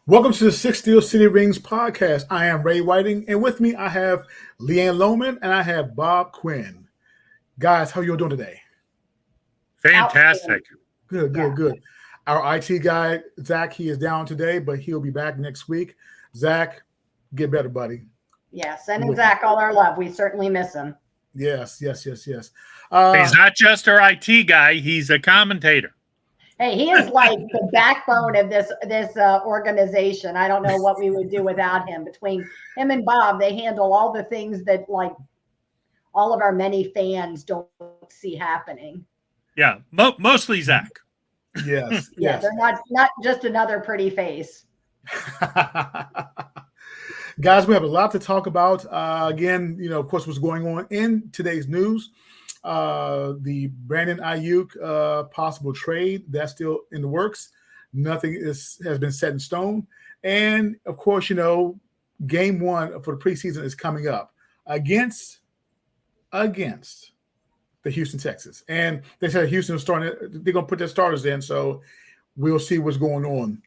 Welcome to the Six Steel City Rings podcast. I am Ray Whiting, and with me I have LeeAnn Lohman and I have Bob Quinn. Guys, how are you doing today? Fantastic. Good. Our IT guy, Zach, he is down today, but he'll be back next week. Zach, get better, buddy. Yeah, sending Zach all our love. We certainly miss him. Yes. He's not just our IT guy. He's a commentator. Hey, he is like the backbone of this organization. I don't know what we would do without him. Between him and Bob, they handle all the things that like all of our many fans don't see happening. Yeah, mostly Zach. Yes. Yeah, they're not just another pretty face. Guys, we have a lot to talk about. Again, of course, what's going on in today's news. The Brandon Aiyuk possible trade, that's still in the works. Nothing has been set in stone. And, of course, game one for the preseason is coming up against the Houston Texans. And they said Houston is starting. They're going to put their starters in, so we'll see what's going on.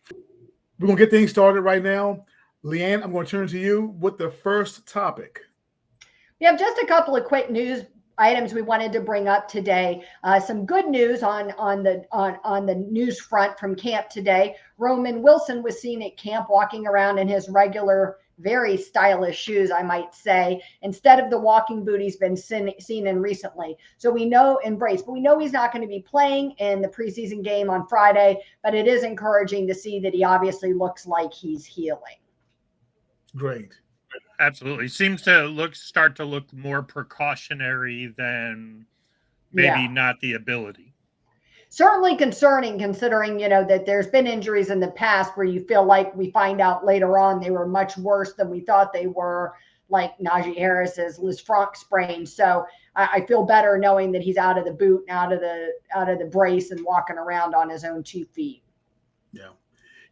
We're going to get things started right now. LeeAnn, I'm going to turn to you with the first topic. We have just a couple of quick news items we wanted to bring up today. Some good news on the news front from camp today. Roman Wilson was seen at camp walking around in his regular, very stylish shoes, I might say, instead of the walking boot he's been seen in recently. So we know but we know he's not going to be playing in the preseason game on Friday, but it is encouraging to see that he obviously looks like he's healing. Great. Absolutely. Seems to start to look more precautionary than maybe not the ability. Certainly concerning considering, that there's been injuries in the past where you feel like we find out later on they were much worse than we thought they were, like Najee Harris's Lisfranc sprain. So I feel better knowing that he's out of the boot and out of the brace and walking around on his own 2 feet. Yeah.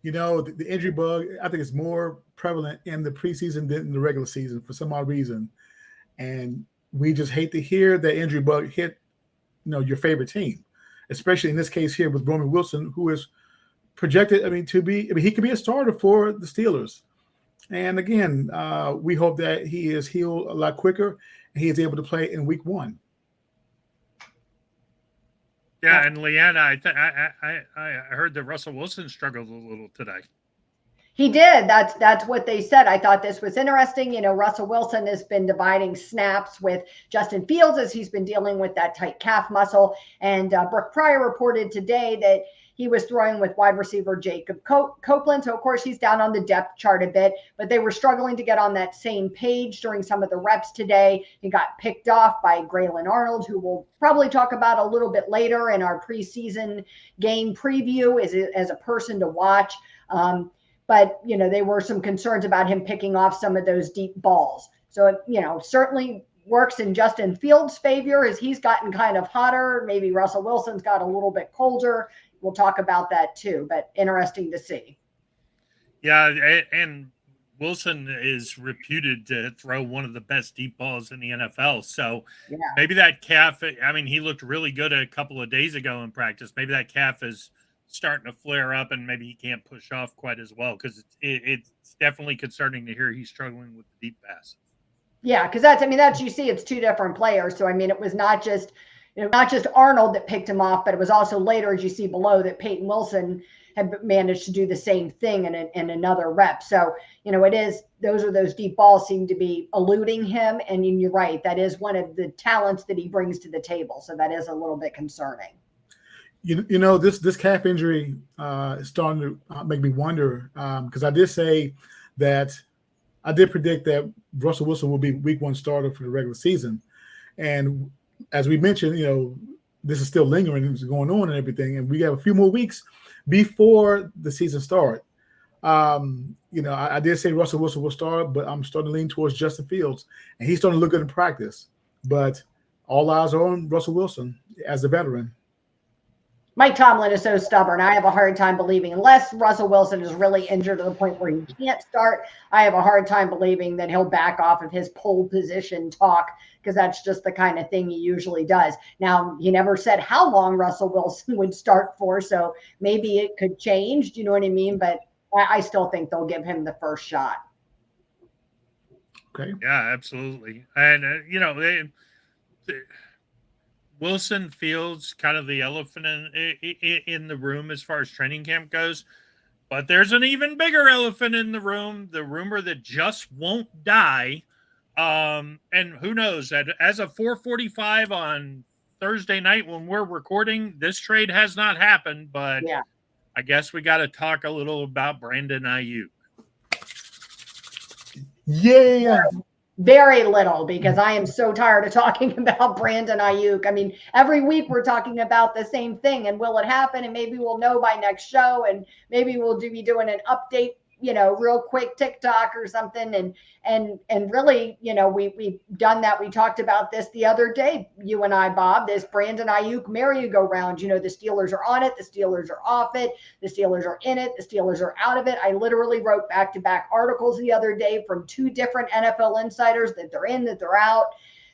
The injury bug, I think it's more prevalent in the preseason than in the regular season for some odd reason. And we just hate to hear that injury bug hit, your favorite team, especially in this case here with Roman Wilson, who is projected, he could be a starter for the Steelers. And again, we hope that he is healed a lot quicker and he is able to play in week 1. Yeah, and LeeAnn, I heard that Russell Wilson struggled a little today. He did. That's what they said. I thought this was interesting. Russell Wilson has been dividing snaps with Justin Fields as he's been dealing with that tight calf muscle. And Brooke Pryor reported today that he was throwing with wide receiver Jacob Copeland. So, of course, he's down on the depth chart a bit, but they were struggling to get on that same page during some of the reps today. He got picked off by Grayland Arnold, who we'll probably talk about a little bit later in our preseason game preview as a person to watch. But, there were some concerns about him picking off some of those deep balls. So, certainly works in Justin Fields' favor as he's gotten kind of hotter. Maybe Russell Wilson's got a little bit colder. We'll talk about that too, but interesting to see. Yeah, and Wilson is reputed to throw one of the best deep balls in the NFL. So maybe that calf, he looked really good a couple of days ago in practice. Maybe that calf is starting to flare up and maybe he can't push off quite as well because it's definitely concerning to hear he's struggling with the deep pass. Yeah, because that's you see it's 2 different players. So, it was not just Arnold that picked him off, but it was also later, as you see below, that Peyton Wilson had managed to do the same thing in another rep. So, those deep balls seem to be eluding him. And you're right, that is one of the talents that he brings to the table. So that is a little bit concerning. This calf injury is starting to make me wonder because I did say that I did predict that Russell Wilson will be week 1 starter for the regular season. And as we mentioned, this is still lingering, it's going on and everything. And we have a few more weeks before the season starts. I did say Russell Wilson will start, but I'm starting to lean towards Justin Fields. And he's starting to look good in practice. But all eyes are on Russell Wilson as a veteran. Mike Tomlin is so stubborn. I have a hard time believing, unless Russell Wilson is really injured to the point where he can't start, I have a hard time believing that he'll back off of his pole position talk, because that's just the kind of thing he usually does. Now, he never said how long Russell Wilson would start for, so maybe it could change. Do you know what I mean? But I still think they'll give him the first shot. Okay. Yeah, absolutely. And, Wilson Fields kind of the elephant in the room as far as training camp goes. But there's an even bigger elephant in the room, the rumor that just won't die. And who knows, as of 4:45 on Thursday night when we're recording, this trade has not happened, but yeah. I guess we got to talk a little about Brandon Aiyuk. Yeah. Very little, because I am so tired of talking about Brandon Aiyuk. I mean, every week we're talking about the same thing, and will it happen? And maybe we'll know by next show, and maybe we'll be doing an update, real quick TikTok or something. And really, we've done that. We talked about this the other day, you and I, Bob, this Brandon Aiyuk merry-go-round. The Steelers are on it, the Steelers are off it, the Steelers are in it, the Steelers are out of it. I literally wrote back-to-back articles the other day from 2 different NFL insiders that they're in, that they're out.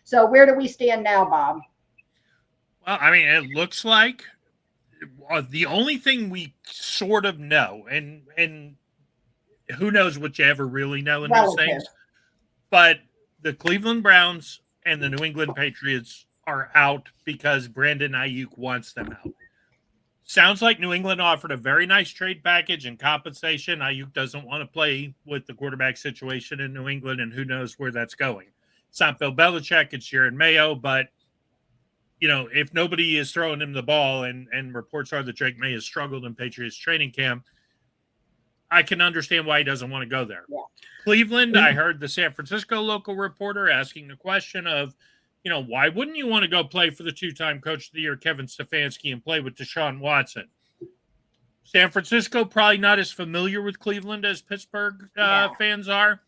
So where do we stand now, Bob? Well, I mean, it looks like the only thing we sort of know, and who knows what you ever really know in these things, but the Cleveland Browns and the New England Patriots are out because Brandon Aiyuk wants them out. Sounds like New England offered a very nice trade package and compensation. Aiyuk doesn't want to play with the quarterback situation in New England, and who knows where that's going. It's not Bill Belichick, it's Sharon Mayo, but if nobody is throwing him the ball, and reports are that Drake May has struggled in Patriots training camp, I can understand why he doesn't want to go there. Yeah. Cleveland, I heard the San Francisco local reporter asking the question of, why wouldn't you want to go play for the 2-time Coach of the Year, Kevin Stefanski, and play with Deshaun Watson? San Francisco, probably not as familiar with Cleveland as Pittsburgh fans are.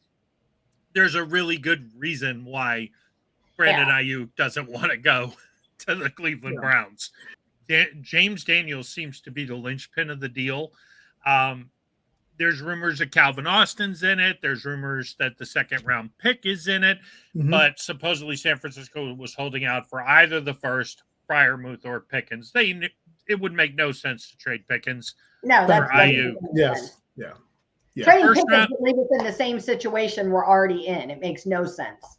There's a really good reason why Brandon Aiyuk doesn't want to go to the Cleveland Browns. James Daniels seems to be the linchpin of the deal. There's rumors that Calvin Austin's in it. There's rumors that the 2nd-round pick is in it. Mm-hmm. But supposedly San Francisco was holding out for either the first, Freiermuth, or Pickens. It would make no sense to trade Pickens for Aiyuk. Yes. Yeah. Trading Pickens would leave us in the same situation we're already in. It makes no sense.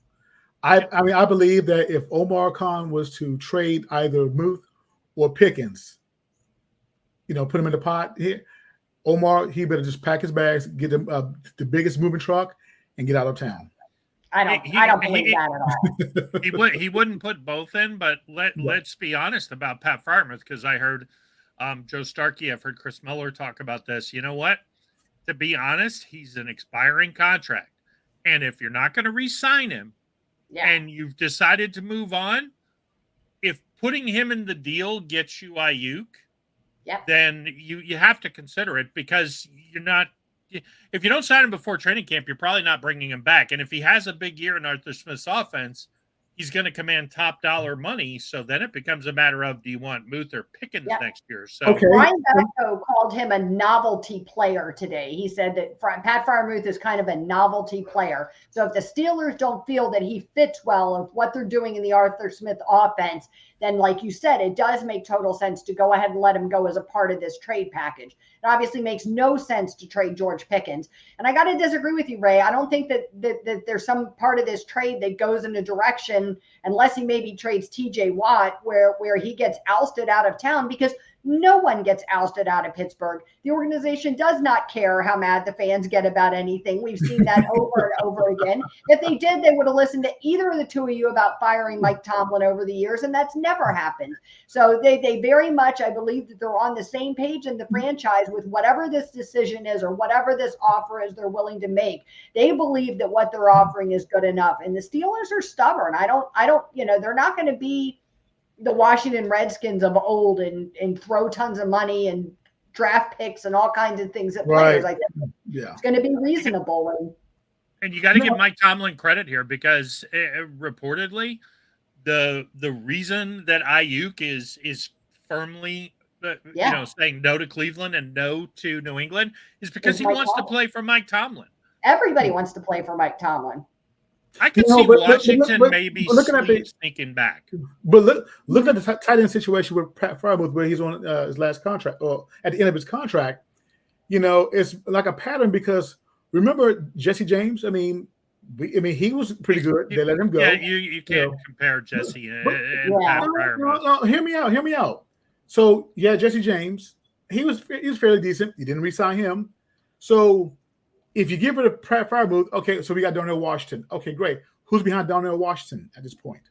I mean, I believe that if Omar Khan was to trade either Muth or Pickens, put him in the pot here, Omar, he better just pack his bags, get him the biggest moving truck, and get out of town. I don't believe that at all. He wouldn't put both in, but let's be honest about Pat Freiermuth, because I heard Joe Starkey, I've heard Chris Mueller talk about this. You know what? To be honest, he's an expiring contract. And if you're not going to re-sign him and you've decided to move on, if putting him in the deal gets you Aiyuk, then you have to consider it, because you're not. If you don't sign him before training camp, you're probably not bringing him back. And if he has a big year in Arthur Smith's offense, he's going to command top dollar money. So then it becomes a matter of, do you want Muth or Pickens next year? So Brian Batko called him a novelty player today. He said that Pat Freiermuth is kind of a novelty player. So if the Steelers don't feel that he fits well of what they're doing in the Arthur Smith offense, then, like you said, it does make total sense to go ahead and let him go as a part of this trade package. It obviously makes no sense to trade George Pickens. And I got to disagree with you, Ray. I don't think that there's some part of this trade that goes in a direction, unless he maybe trades TJ Watt, where he gets ousted out of town, because no one gets ousted out of Pittsburgh. The organization does not care how mad the fans get about anything. We've seen that over and over again. If they did, they would have listened to either of the two of you about firing Mike Tomlin over the years, and that's never happened. So they very much, I believe, that they're on the same page in the franchise with whatever this decision is or whatever this offer is they're willing to make. They believe that what they're offering is good enough, and the Steelers are stubborn. I don't, they're not going to be the Washington Redskins of old and throw tons of money and draft picks and all kinds of things at players. I think it's going to be reasonable. And you got to give Mike Tomlin credit here, because reportedly the reason that Aiyuk is firmly saying no to Cleveland and no to New England is because he wants to play for Mike Tomlin. Everybody wants to play for Mike Tomlin. I can see Washington maybe sneaking back. But look at the tight end situation with Pat Freiermuth, where he's on his last contract, or at the end of his contract. it's like a pattern because remember Jesse James? I mean, he was pretty good. They let him go. Yeah, you can't compare Jesse and Pat Freiermuth. No, hear me out. So yeah, Jesse James, he was fairly decent. You didn't re-sign him. So if you give it a Pat Freiermuth, okay, so we got Darnell Washington. Okay, great. Who's behind Darnell Washington at this point?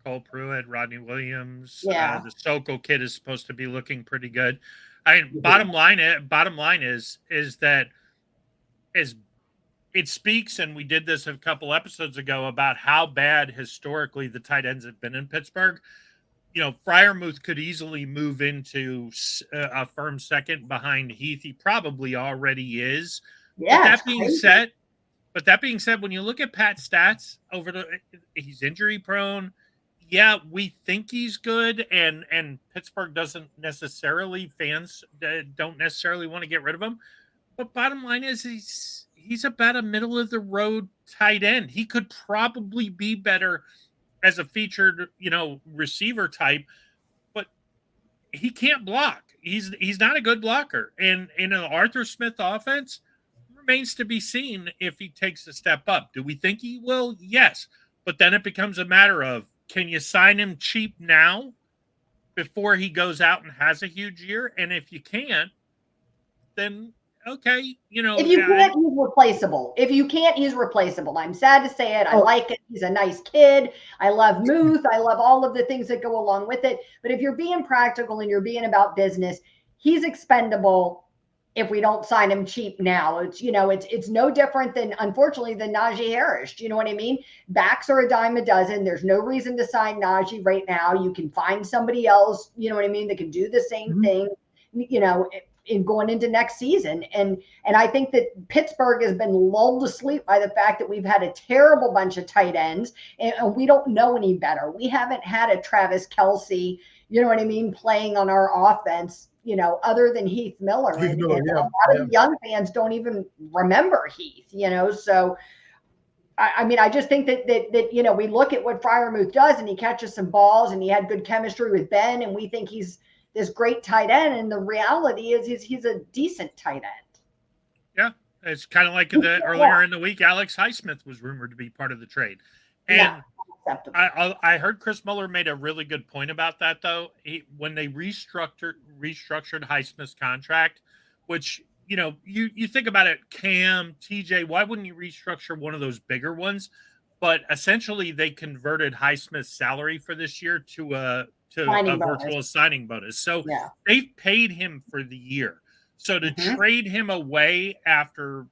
Cole Pruitt, Rodney Williams. Yeah. The Sokol kid is supposed to be looking pretty good. I mean, bottom line is that it speaks, and we did this a couple episodes ago about how bad historically the tight ends have been in Pittsburgh. Freiermuth could easily move into a firm second behind Heath. He probably already is. Yeah. But that being said, when you look at Pat's stats he's injury prone. Yeah, we think he's good, and Pittsburgh fans don't necessarily want to get rid of him. But bottom line is he's about a middle of the road tight end. He could probably be better as a featured, receiver type, but he can't block. He's not a good blocker. And in an Arthur Smith offense, remains to be seen if he takes a step up. Do we think he will? Yes. But then it becomes a matter of, can you sign him cheap now before he goes out and has a huge year? And if you can't, then okay, If you can't, he's replaceable. If you can't, he's replaceable. I'm sad to say it. I like it. He's a nice kid. I love Muth. I love all of the things that go along with it. But if you're being practical and you're being about business, he's expendable if we don't sign him cheap now. It's no different than, unfortunately, than Najee Harris. Do you know what I mean? Backs are a dime a dozen. There's no reason to sign Najee right now. You can find somebody else, you know what I mean, that can do the same thing, in going into next season. And I think that Pittsburgh has been lulled to sleep by the fact that we've had a terrible bunch of tight ends and we don't know any better. We haven't had a Travis Kelce, you know what I mean, playing on our offense, other than Heath Miller. And a lot of young fans don't even remember Heath, so I just think that we look at what Freiermuth does and he catches some balls and he had good chemistry with Ben and we think he's this great tight end, and the reality is he's a decent tight end. Yeah, it's kind of like earlier in the week, Alex Highsmith was rumored to be part of the trade. And I heard Chris Mueller made a really good point about that, though. When they restructured Highsmith's contract, which, you think about it, Cam, TJ, why wouldn't you restructure one of those bigger ones? But essentially, they converted Highsmith's salary for this year to a virtual signing bonus. So they've paid him for the year. So to trade him away after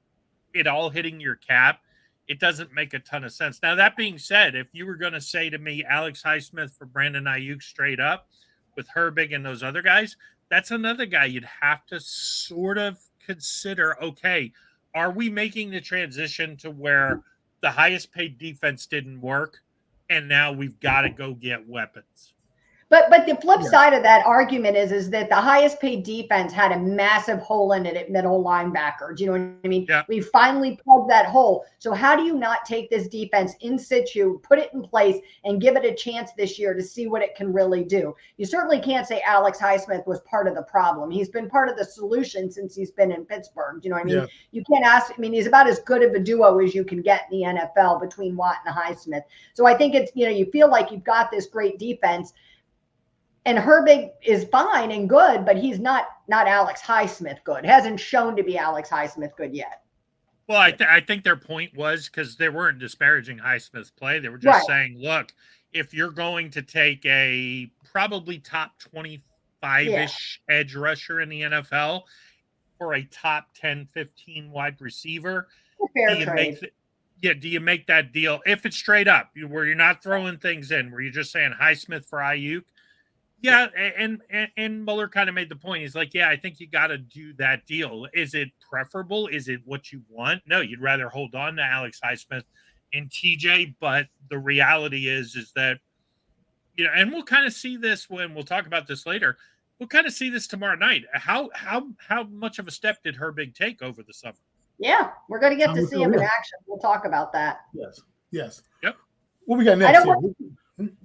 it all hitting your cap, it doesn't make a ton of sense. Now, that being said, if you were going to say to me, Alex Highsmith for Brandon Aiyuk straight up with Herbig and those other guys, that's another guy you'd have to sort of consider, okay, are we making the transition to where the highest paid defense didn't work and now we've got to go get weapons? But the flip side of that argument is that the highest paid defense had a massive hole in it at middle linebacker. Do you know what I mean? Yeah. We finally plugged that hole. So how do you not take this defense in situ, put it in place, and give it a chance this year to see what it can really do? You certainly can't say Alex Highsmith was part of the problem. He's been part of the solution since he's been in Pittsburgh. Do you know what I mean? Yeah. You can't ask. I mean, he's about as good of a duo as you can get in the NFL between Watt and Highsmith. So I think it's, you feel like you've got this great defense. And Herbig is fine and good, but he's not Alex Highsmith good. Hasn't shown to be Alex Highsmith good yet. Well, I think their point was, because they weren't disparaging Highsmith's play. They were just saying, look, if you're going to take a probably top 25-ish edge rusher in the NFL for a top 10, 15 wide receiver, do you make that deal? If it's straight up, where you're not throwing things in, where you're just saying Highsmith for Aiyuk, yeah, and Mueller kind of made the point. He's like, yeah, I think you got to do that deal. Is it preferable? Is it what you want? No, you'd rather hold on to Alex Highsmith and TJ. But the reality is that, and we'll kind of see this when we'll talk about this later. We'll kind of see this tomorrow night. How much of a step did Herbig take over the summer? Yeah, we're going to get to see him in action. We'll talk about that. Yes. Yep. What we got next? I don't want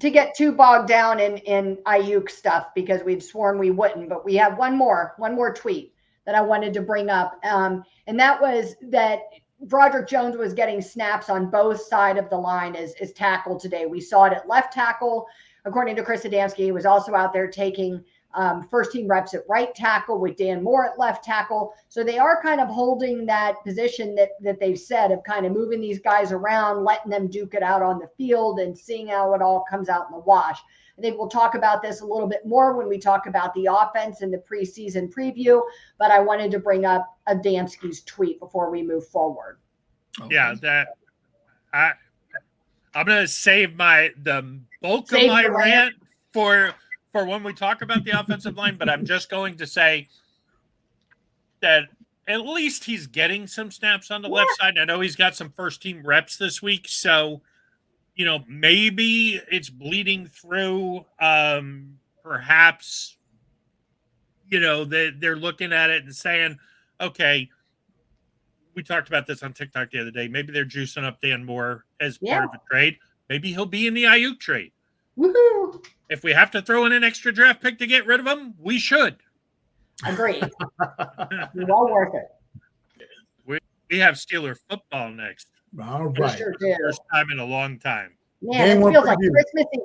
to get too bogged down in Aiyuk stuff because we'd sworn we wouldn't, but we have one more tweet that I wanted to bring up. And that was that Broderick Jones was getting snaps on both sides of the line as tackle today. We saw it at left tackle. According to Chris Adamski, he was also out there taking first team reps at right tackle with Dan Moore at left tackle. So they are kind of holding that position that they've said of kind of moving these guys around, letting them duke it out on the field and seeing how it all comes out in the wash. I think we'll talk about this a little bit more when we talk about the offense in the preseason preview, but I wanted to bring up Adamski's tweet before we move forward. Okay. Yeah, I'm going to save the bulk of my rant for when we talk about the offensive line, but I'm just going to say that at least he's getting some snaps on the left side. I know he's got some first team reps this week, so maybe it's bleeding through. Perhaps, they're looking at it and saying, okay, we talked about this on TikTok the other day. Maybe they're juicing up Dan Moore as part of a trade. Maybe he'll be in the Aiyuk trade. Woohoo! If we have to throw in an extra draft pick to get rid of him, we should. Agreed. Well worth it. We have Steeler football next. All right. Sure do. First time in a long time. Man, it feels like Christmas Eve.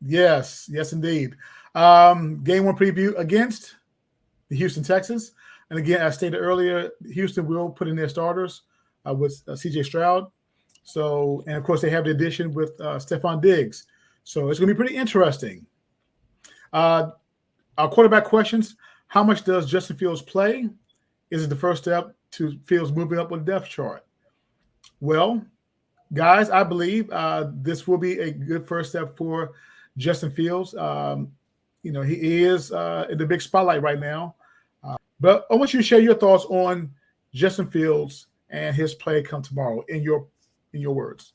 Yes, indeed. Game one preview against the Houston Texans. And again, as stated earlier, Houston will put in their starters with C.J. Stroud. So, and of course, they have the addition with Stephon Diggs. So it's going to be pretty interesting. Our quarterback questions: how much does Justin Fields play? Is it the first step to Fields moving up on the depth chart? Well, guys, I believe this will be a good first step for Justin Fields. He is in the big spotlight right now. But I want you to share your thoughts on Justin Fields and his play come tomorrow in your words.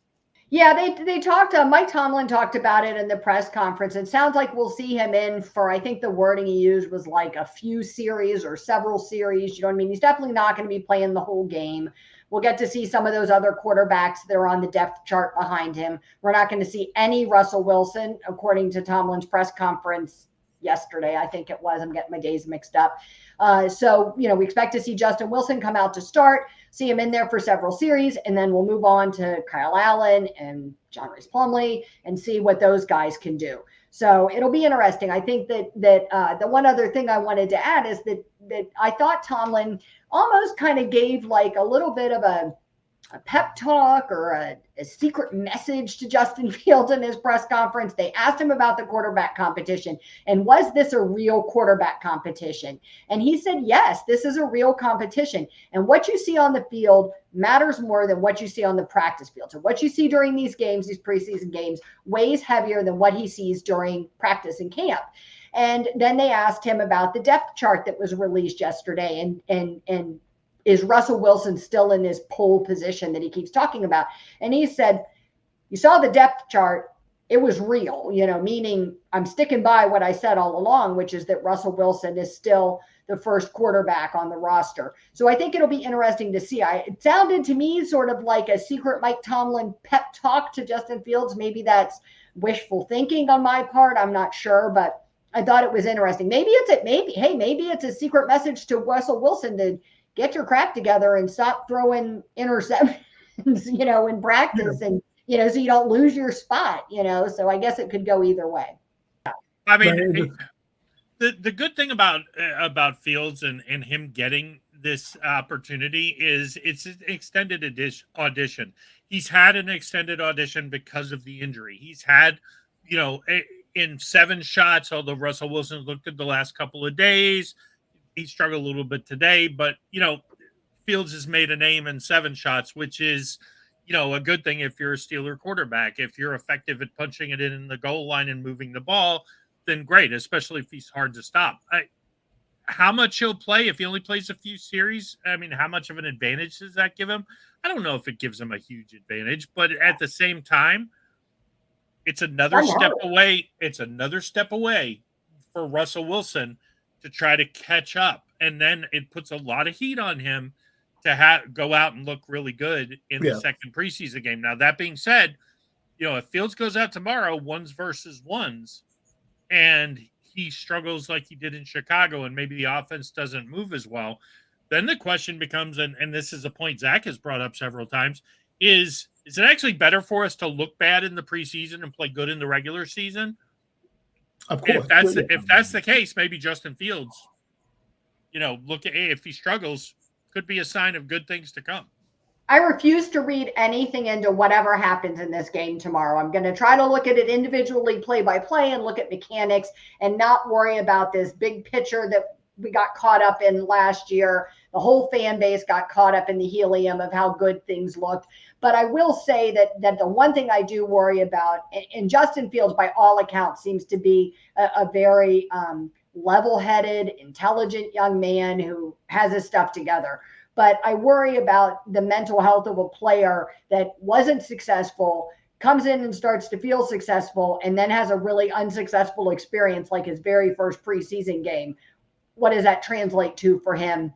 Yeah, they talked. Mike Tomlin talked about it in the press conference. It sounds like we'll see him in for, I think the wording he used was like a few series or several series. You know what I mean? He's definitely not going to be playing the whole game. We'll get to see some of those other quarterbacks that are on the depth chart behind him. We're not going to see any Russell Wilson, according to Tomlin's press conference yesterday, I think it was. I'm getting my days mixed up. So, we expect to see Justin Wilson come out to start, see him in there for several series, and then we'll move on to Kyle Allen and John Rice Plumlee and see what those guys can do. So it'll be interesting. I think that the one other thing I wanted to add is that I thought Tomlin almost kind of gave like a little bit of a pep talk or a secret message to Justin Fields in his press conference. They asked him about the quarterback competition and was this a real quarterback competition? And he said, yes, this is a real competition. And what you see on the field matters more than what you see on the practice field. So what you see during these games, these preseason games, weighs heavier than what he sees during practice and camp. And then they asked him about the depth chart that was released yesterday and is Russell Wilson still in his pole position that he keeps talking about? And he said, you saw the depth chart. It was real, meaning I'm sticking by what I said all along, which is that Russell Wilson is still the first quarterback on the roster. So I think it'll be interesting to see. It sounded to me sort of like a secret Mike Tomlin pep talk to Justin Fields. Maybe that's wishful thinking on my part. I'm not sure, but I thought it was interesting. Maybe it's a secret message to Russell Wilson to get your crap together and stop throwing interceptions, in practice and, so you don't lose your spot, so I guess it could go either way. I mean, the good thing about Fields and him getting this opportunity is it's an extended audition. He's had an extended audition because of the injury. He's had, in 7 shots, although Russell Wilson looked at the last couple of days, he struggled a little bit today, but, Fields has made a name in 7 shots, which is, a good thing if you're a Steeler quarterback. If you're effective at punching it in the goal line and moving the ball, then great, especially if he's hard to stop. How much he'll play if he only plays a few series? I mean, how much of an advantage does that give him? I don't know if it gives him a huge advantage, but at the same time, it's another step away. It's another step away for Russell Wilson to try to catch up. And then it puts a lot of heat on him to go out and look really good in the second preseason game. Now, that being said, if Fields goes out tomorrow, 1s versus 1s, and he struggles like he did in Chicago and maybe the offense doesn't move as well, then the question becomes, and this is a point Zach has brought up several times, is it actually better for us to look bad in the preseason and play good in the regular season? Of course. If that's the case, maybe Justin Fields, look at if he struggles, could be a sign of good things to come. I refuse to read anything into whatever happens in this game tomorrow. I'm going to try to look at it individually, play by play, and look at mechanics and not worry about this big picture that we got caught up in last year. The whole fan base got caught up in the helium of how good things looked. But I will say that the one thing I do worry about, and Justin Fields, by all accounts, seems to be a very level-headed, intelligent young man who has his stuff together. But I worry about the mental health of a player that wasn't successful, comes in and starts to feel successful, and then has a really unsuccessful experience like his very first preseason game. What does that translate to for him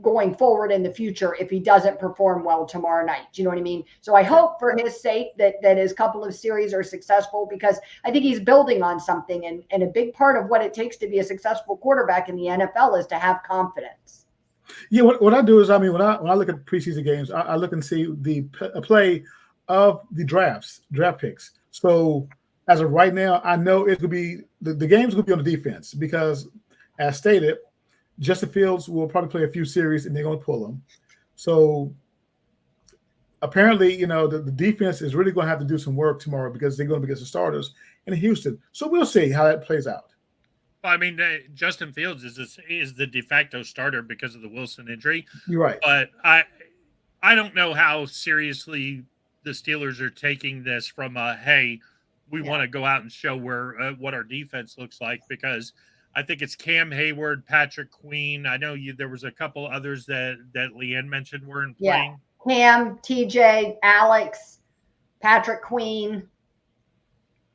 going forward in the future if he doesn't perform well tomorrow night? Do you know what I mean? So I hope for his sake that his couple of series are successful, because I think he's building on something. And a big part of what it takes to be a successful quarterback in the NFL is to have confidence. Yeah, what I do is, when I look at preseason games, I look and see the play of the draft picks. So as of right now, I know it could be the game's going to be on the defense, because as stated, Justin Fields will probably play a few series and they're going to pull him. So apparently, the defense is really going to have to do some work tomorrow, because they're going to be against the starters in Houston. So we'll see how that plays out. Well, Justin Fields is the de facto starter because of the Wilson injury. You're right. But I don't know how seriously the Steelers are taking this from hey, we want to go out and show what our defense looks like, because I think it's Cam Hayward, Patrick Queen. I know there was a couple others that LeeAnn mentioned weren't playing. Cam, TJ, Alex, Patrick Queen,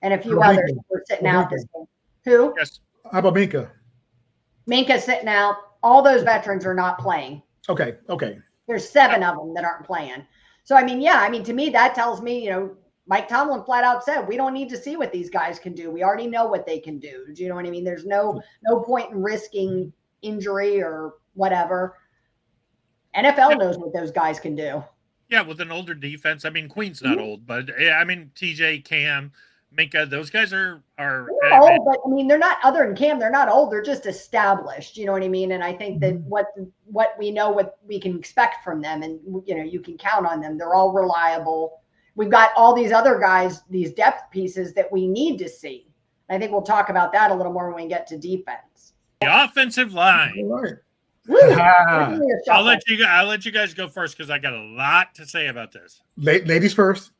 and a few others were sitting out this game. Who? Yes. How about Minka? Minka's sitting out. All those veterans are not playing. Okay. There's 7 of them that aren't playing. So, to me, that tells me, Mike Tomlin flat out said, we don't need to see what these guys can do. We already know what they can do. Do you know what I mean? There's no point in risking injury or whatever. NFL knows what those guys can do. Yeah, with an older defense. Queen's not old, but TJ, Cam, Minka, those guys are old, but they're not, other than Cam, they're not old. They're just established. You know what I mean? And I think that what we know, what we can expect from them, and you can count on them. They're all reliable. We've got all these other guys, these depth pieces that we need to see. I think we'll talk about that a little more when we get to defense. The offensive line. All right. I'll let you guys go first, because I got a lot to say about this. Ladies first.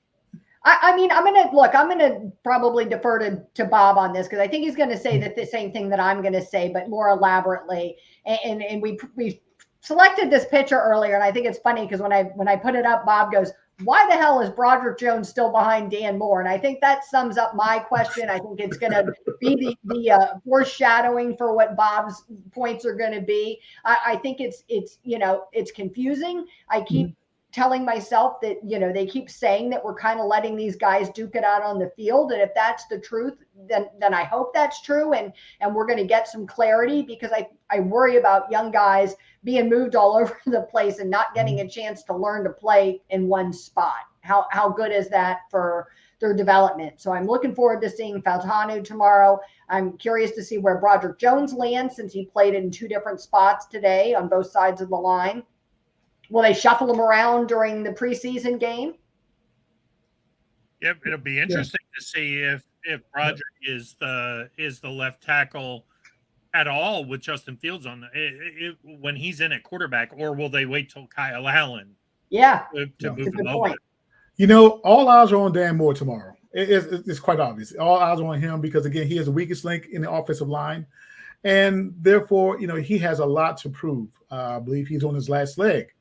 I'm going to probably defer to Bob on this, because I think he's going to say the same thing that I'm going to say, but more elaborately. And we selected this picture earlier, and I think it's funny because when I put it up, Bob goes, why the hell is Broderick Jones still behind Dan Moore? And I think that sums up my question. I think it's going to be the foreshadowing for what Bob's points are going to be. I think it's confusing. I keep telling myself that, they keep saying that we're kind of letting these guys duke it out on the field. And if that's the truth, then I hope that's true. And we're going to get some clarity, because I worry about young guys being moved all over the place and not getting a chance to learn to play in one spot. How good is that for their development? So I'm looking forward to seeing Faltanu tomorrow. I'm curious to see where Broderick Jones lands, since he played in 2 different spots today on both sides of the line. Will they shuffle him around during the preseason game? Yep, it'll be interesting to see if Broderick is the left tackle at all with Justin Fields on when he's in at quarterback, or will they wait till Kyle Allen? To move him over. All eyes are on Dan Moore tomorrow. It's quite obvious. All eyes are on him, because again, he is the weakest link in the offensive line, and therefore, he has a lot to prove. I believe he's on his last leg.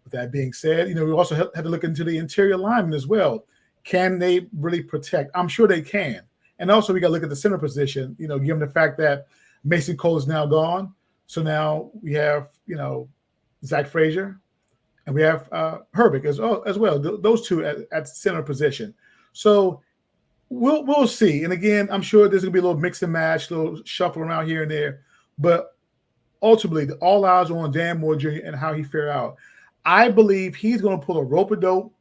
With that being said, we also have to look into the interior linemen as well. Can they really protect? I'm sure they can. And also, we got to look at the center position, given the fact that Mason Cole is now gone. So now we have, Zach Frazier, and we have Herbig as well. Those two at center position. So We'll see. And again, I'm sure there's gonna be a little mix and match, a little shuffle around here and there. But ultimately, all eyes are on Dan Moore Jr. and how he fare out. I believe he's gonna pull a rope-a-dope,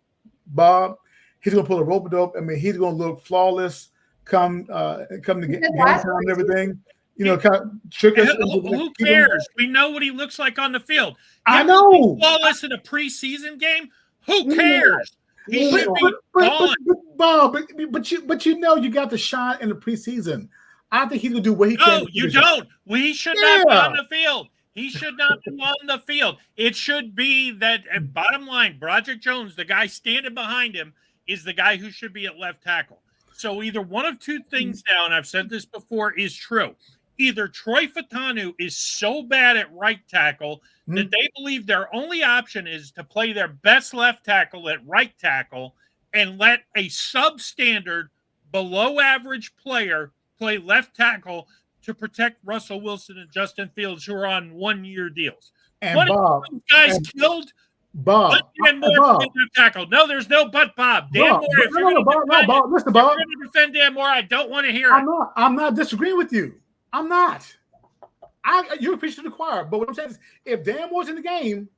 Bob. He's gonna pull a rope-a-dope. I mean, he's gonna look flawless come to game time and everything. You know, kind of trick us. Who cares? We know what he looks like on the field. I know. Flawless in a preseason game. Who cares? He should be gone. Bob, but you know you got to shine in the preseason. I think he's gonna do what he can. No, you don't. We should not be on the field. He should not be on the field. It should be that bottom line, Broderick Jones, the guy standing behind him, is the guy who should be at left tackle. So either one of two things now, and I've said this before, is true. Either Troy Fautanu is so bad at right tackle that they believe their only option is to play their best left tackle at right tackle and let a substandard, below average player play left tackle to protect Russell Wilson and Justin Fields, who are on 1-year deals. And what Bob, if those guys killed Bob, Dan Moore left tackle? No, there's no but Bob. Dan Moore, if you're going to defend Dan Moore, I don't want to hear it. I'm not disagreeing with you. I'm not. You're preaching to the choir. But what I'm saying is, if Dan Moore's in the game,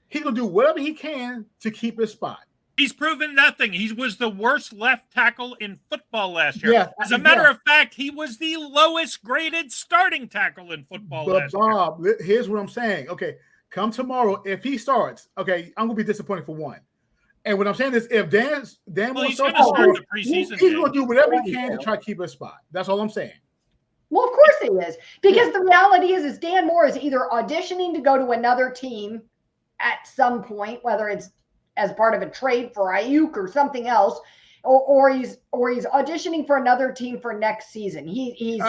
he's going to do whatever he can to keep his spot. He's proven nothing. He was the worst left tackle in football last year. Yeah, as a matter of fact, he was the lowest graded starting tackle in football last year. But Bob, here's what I'm saying. Okay, come tomorrow, if he starts, okay, I'm going to be disappointed for one. And what I'm saying is, if Dan Moore starts the preseason, he's going to do whatever he can to try to keep his spot. That's all I'm saying. Well, of course he is. Because the reality is Dan Moore is either auditioning to go to another team at some point, whether it's as part of a trade for Aiyuk or something else, or he's auditioning for another team for next season. He's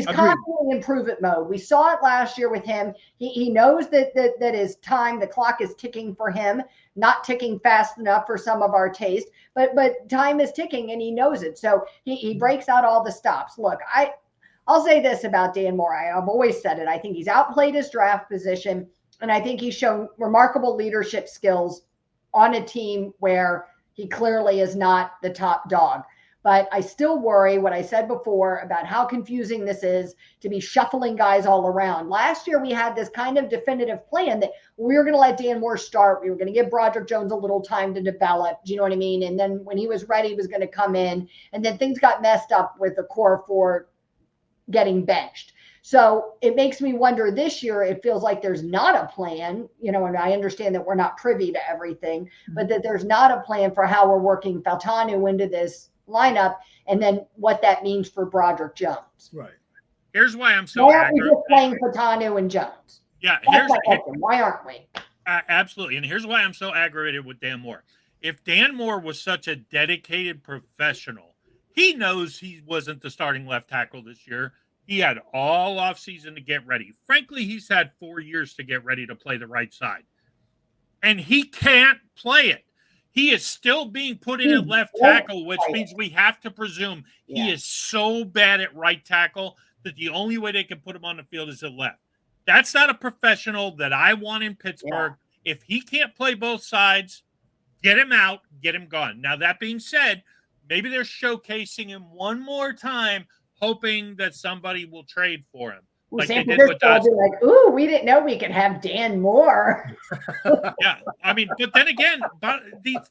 constantly in improvement mode. We saw it last year with him. He knows that his time, the clock is ticking for him, not ticking fast enough for some of our taste, but time is ticking and he knows it. So he breaks out all the stops. Look, I'll say this about Dan Moore. I've always said it. I think he's outplayed his draft position, and I think he's shown remarkable leadership skills on a team where he clearly is not the top dog. But I still worry what I said before about how confusing this is to be shuffling guys all around. Last year, we had this kind of definitive plan that we were going to let Dan Moore start. We were going to give Broderick Jones a little time to develop. Do you know what I mean? And then when he was ready, he was going to come in. And then things got messed up with the core four getting benched. So it makes me wonder this year, it feels like there's not a plan, and I understand that we're not privy to everything, but that there's not a plan for how we're working Fautanu into this lineup and then what that means for Broderick Jones. Right. Here's why I'm so Why aren't we just playing Fautanu and Jones? Yeah. Why aren't we? Absolutely. And here's why I'm so aggravated with Dan Moore. If Dan Moore was such a dedicated professional, he knows he wasn't the starting left tackle this year. He had all offseason to get ready. Frankly, he's had 4 years to get ready to play the right side. And he can't play it. He is still being put in at left tackle, which means we have to presume he is so bad at right tackle that the only way they can put him on the field is at left. That's not a professional that I want in Pittsburgh. Yeah. If he can't play both sides, get him out, get him gone. Now, that being said, maybe they're showcasing him one more time, hoping that somebody will trade for him. Like they did with us. Like, ooh, we didn't know we could have Dan Moore. Yeah, I mean, but then again,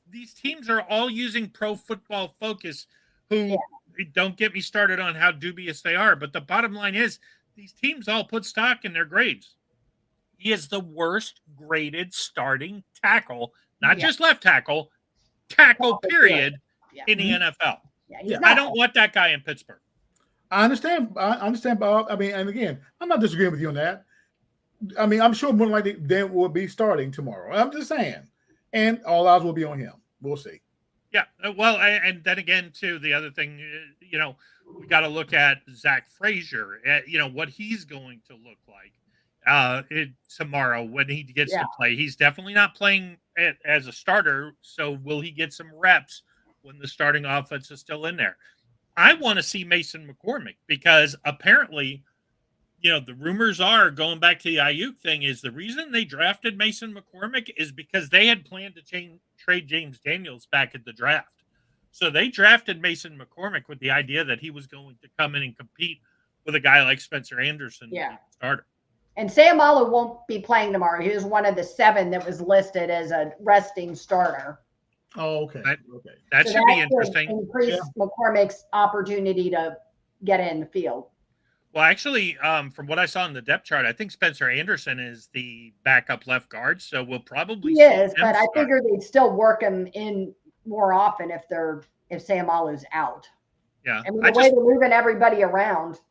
these teams are all using Pro Football Focus, who don't get me started on how dubious they are. But the bottom line is, these teams all put stock in their grades. He is the worst graded starting tackle, not just left tackle, period, in the NFL. Yeah, I don't want that guy in Pittsburgh. I understand, Bob. I mean, and again, I'm not disagreeing with you on that. I mean, I'm sure more than likely Dan will be starting tomorrow. I'm just saying. And all eyes will be on him. We'll see. Yeah. Well, and then again, too, the other thing, we got to look at Zach Frazier, what he's going to look like tomorrow when he gets to play. He's definitely not playing as a starter. So will he get some reps when the starting offense is still in there? I want to see Mason McCormick because apparently, the rumors are, going back to the Aiyuk thing, is the reason they drafted Mason McCormick is because they had planned to trade James Daniels back at the draft. So they drafted Mason McCormick with the idea that he was going to come in and compete with a guy like Spencer Anderson, starter. And Sayamalu won't be playing tomorrow. He was one of the 7 that was listed as a resting starter. Oh, okay. That should be interesting. Increase McCormick's opportunity to get in the field. Well, actually, from what I saw in the depth chart, I think Spencer Anderson is the backup left guard, so we'll probably see him but I figure they'd still work him in more often if Sayamalu's out. Yeah. I mean, the way they're moving everybody around.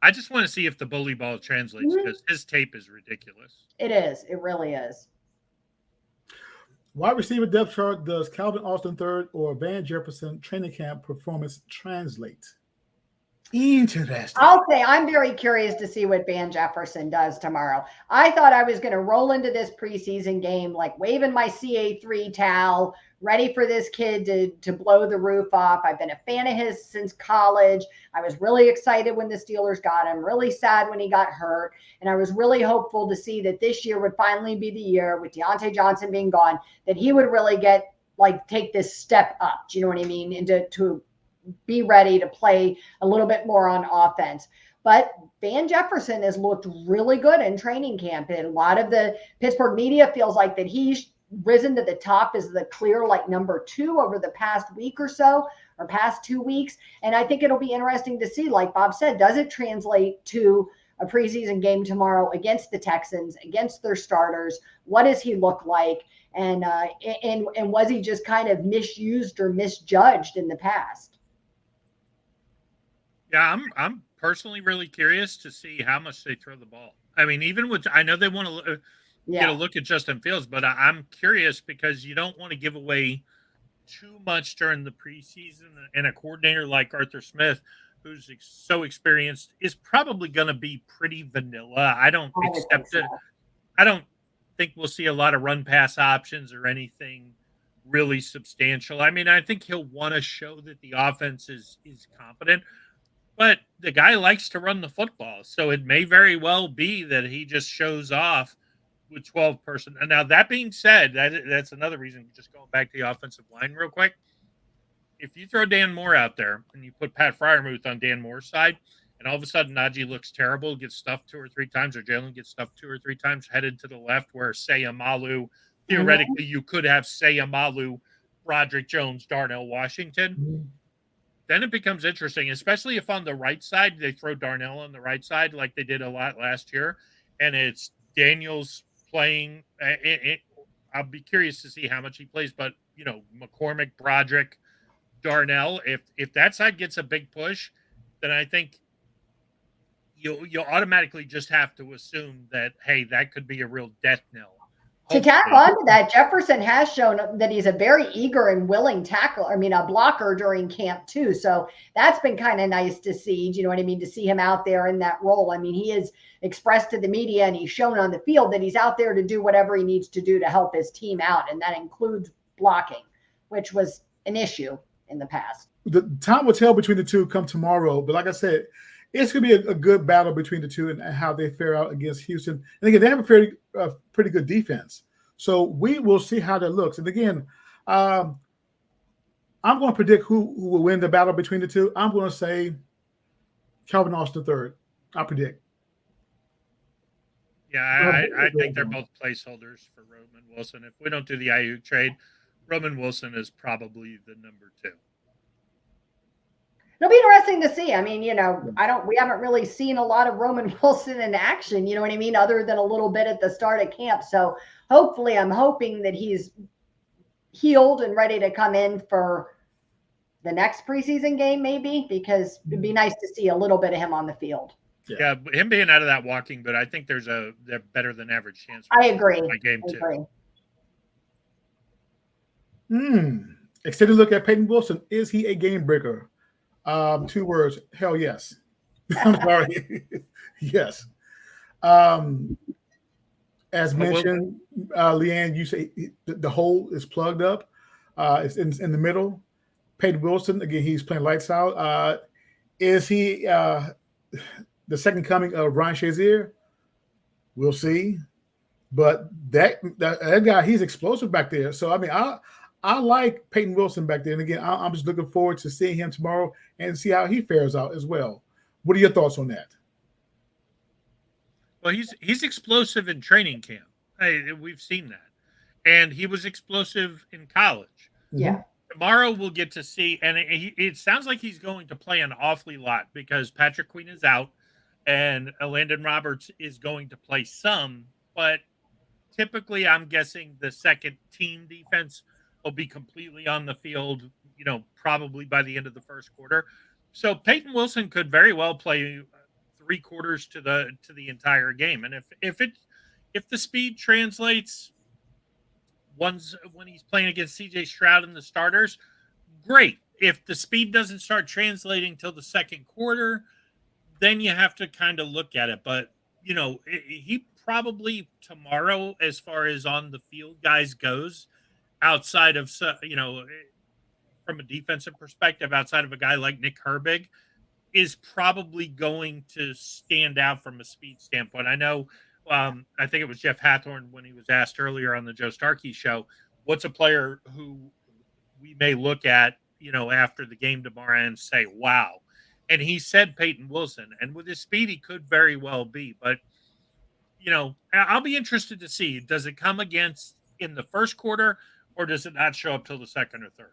I just want to see if the bully ball translates because his tape is ridiculous. It is. It really is. Wide receiver depth chart, does Calvin Austin III or Van Jefferson training camp performance translate? Interesting. I'll say I'm very curious to see what Van Jefferson does tomorrow. I thought I was going to roll into this preseason game like waving my CA3 towel, ready for this kid to blow the roof off. I've been a fan of his since college. I was really excited when the Steelers got him, really sad when he got hurt. And I was really hopeful to see that this year would finally be the year with Deontay Johnson being gone, that he would really take this step up. Do you know what I mean? And to be ready to play a little bit more on offense. But Van Jefferson has looked really good in training camp. And a lot of the Pittsburgh media feels like that he's risen to the top as the clear number 2 over the past week or so, or past 2 weeks. And I think it'll be interesting to see, like Bob said, does it translate to a preseason game tomorrow against the Texans, against their starters? What does he look like? And was he just kind of misused or misjudged in the past? Yeah, I'm personally really curious to see how much they throw the ball. I mean, even with I know they want to get a look at Justin Fields, but I'm curious because you don't want to give away too much during the preseason. And a coordinator like Arthur Smith, who's so experienced, is probably going to be pretty vanilla. I don't think we'll see a lot of run pass options or anything really substantial. I mean, I think he'll want to show that the offense is competent. But the guy likes to run the football, so it may very well be that he just shows off with 12 person. And now that being said, that's another reason. Just going back to the offensive line real quick. If you throw Dan Moore out there and you put Pat Freiermuth on Dan Moore's side, and all of a sudden Najee looks terrible, gets stuffed 2 or 3 times, or Jalen gets stuffed 2 or 3 times, headed to the left, where Sayamalu, theoretically, you could have Sayamalu, Broderick Jones, Darnell Washington. Then it becomes interesting, especially if on the right side, they throw Darnell on the right side like they did a lot last year, and it's Daniels playing. I'll be curious to see how much he plays, but, McCormick, Broderick, Darnell, if that side gets a big push, then I think you'll automatically just have to assume that, hey, that could be a real death knell. To tack on to that, Jefferson has shown that he's a very eager and willing a blocker during camp too. So that's been kind of nice to see. Do you know what I mean? To see him out there in that role. I mean, he has expressed to the media and he's shown on the field that he's out there to do whatever he needs to do to help his team out. And that includes blocking, which was an issue in the past. The time will tell between the two come tomorrow. But like I said, it's going to be a good battle between the two and how they fare out against Houston. And again, they have a pretty good defense. So we will see how that looks. And again, I'm going to predict who will win the battle between the two. I'm going to say Calvin Austin III. I predict. Yeah, I think they're both placeholders for Roman Wilson. If we don't do the Aiyuk trade, Roman Wilson is probably the number 2. It'll be interesting to see. I mean, we haven't really seen a lot of Roman Wilson in action, you know what I mean, other than a little bit at the start of camp. So hopefully I'm hoping that he's healed and ready to come in for the next preseason game, maybe, because it'd be nice to see a little bit of him on the field. Yeah, him being out of that walking, but I think there's a better than average chance. I agree. Game too. Extended look at Peyton Wilson. Is he a game breaker? 2 words. Hell yes. I'm sorry. Yes. As mentioned, LeeAnn, you say the hole is plugged up. It's in the middle. Peyton Wilson, again, he's playing lights out. Is he the second coming of Ryan Shazier? We'll see. But that guy, he's explosive back there. So I mean, I like Peyton Wilson back there. And again, I'm just looking forward to seeing him tomorrow and see how he fares out as well. What are your thoughts on that? Well, he's explosive in training camp. We've seen that, and he was explosive in college. Yeah. Tomorrow we'll get to see, and it sounds like he's going to play an awfully lot because Patrick Queen is out, and Landon Roberts is going to play some. But typically, I'm guessing the second team defense will be completely on the field. Probably by the end of the first quarter. So Peyton Wilson could very well play 3/4 to the entire game. And if the speed translates when he's playing against CJ Stroud and the starters, great. If the speed doesn't start translating till the second quarter, then you have to kind of look at it. But he probably tomorrow, as far as on the field guys goes, outside of from a defensive perspective, outside of a guy like Nick Herbig, is probably going to stand out from a speed standpoint. I know, I think it was Jeff Hathorn when he was asked earlier on the Joe Starkey show, what's a player who we may look at, after the game tomorrow and say, wow. And he said Peyton Wilson. And with his speed, he could very well be. But, I'll be interested to see, does it come against in the first quarter or does it not show up till the second or third?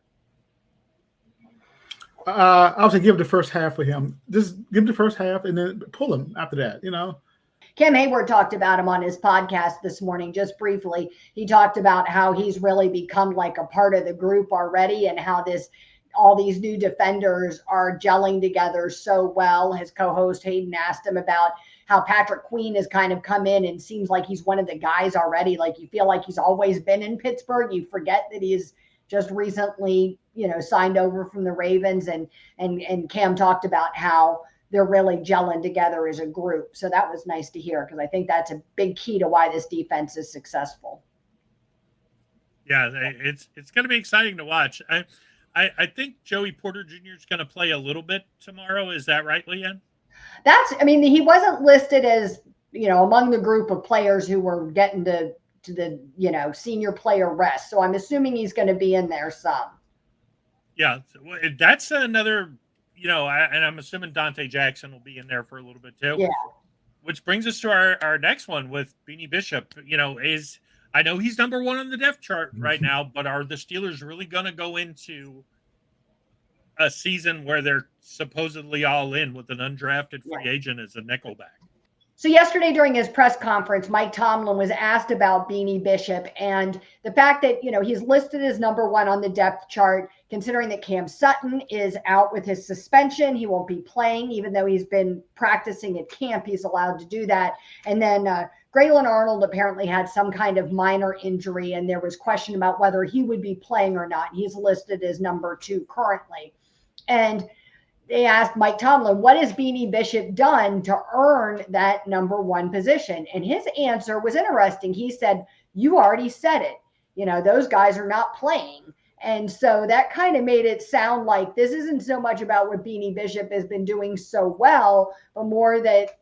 I'll say give the first half for him. Just give him the first half and then pull him after that, Cam Hayward talked about him on his podcast this morning, just briefly. He talked about how he's really become like a part of the group already and how all these new defenders are gelling together so well. His co-host Hayden asked him about how Patrick Queen has kind of come in and seems like he's one of the guys already. Like you feel like he's always been in Pittsburgh. You forget that he's just recently, signed over from the Ravens, and Cam talked about how they're really gelling together as a group. So that was nice to hear because I think that's a big key to why this defense is successful. Yeah, it's going to be exciting to watch. I think Joey Porter Jr. is going to play a little bit tomorrow. Is that right, LeeAnn? He wasn't listed as, among the group of players who were getting to the, senior player rest. So I'm assuming he's going to be in there some. Yeah, that's another, and I'm assuming Dante Jackson will be in there for a little bit too. Yeah. Which brings us to our next one with Beanie Bishop. I know he's number one on the depth chart right now, but are the Steelers really going to go into a season where they're supposedly all in with an undrafted free agent as a nickelback? So yesterday during his press conference, Mike Tomlin was asked about Beanie Bishop and the fact that, he's listed as number one on the depth chart, considering that Cam Sutton is out with his suspension. He won't be playing, even though he's been practicing at camp. He's allowed to do that. And then Braylon Arnold apparently had some kind of minor injury, and there was question about whether he would be playing or not. He's listed as number 2 currently. And they asked Mike Tomlin, what has Beanie Bishop done to earn that number 1 position? And his answer was interesting. He said, you already said it. Those guys are not playing. And so that kind of made it sound like this isn't so much about what Beanie Bishop has been doing so well, but more that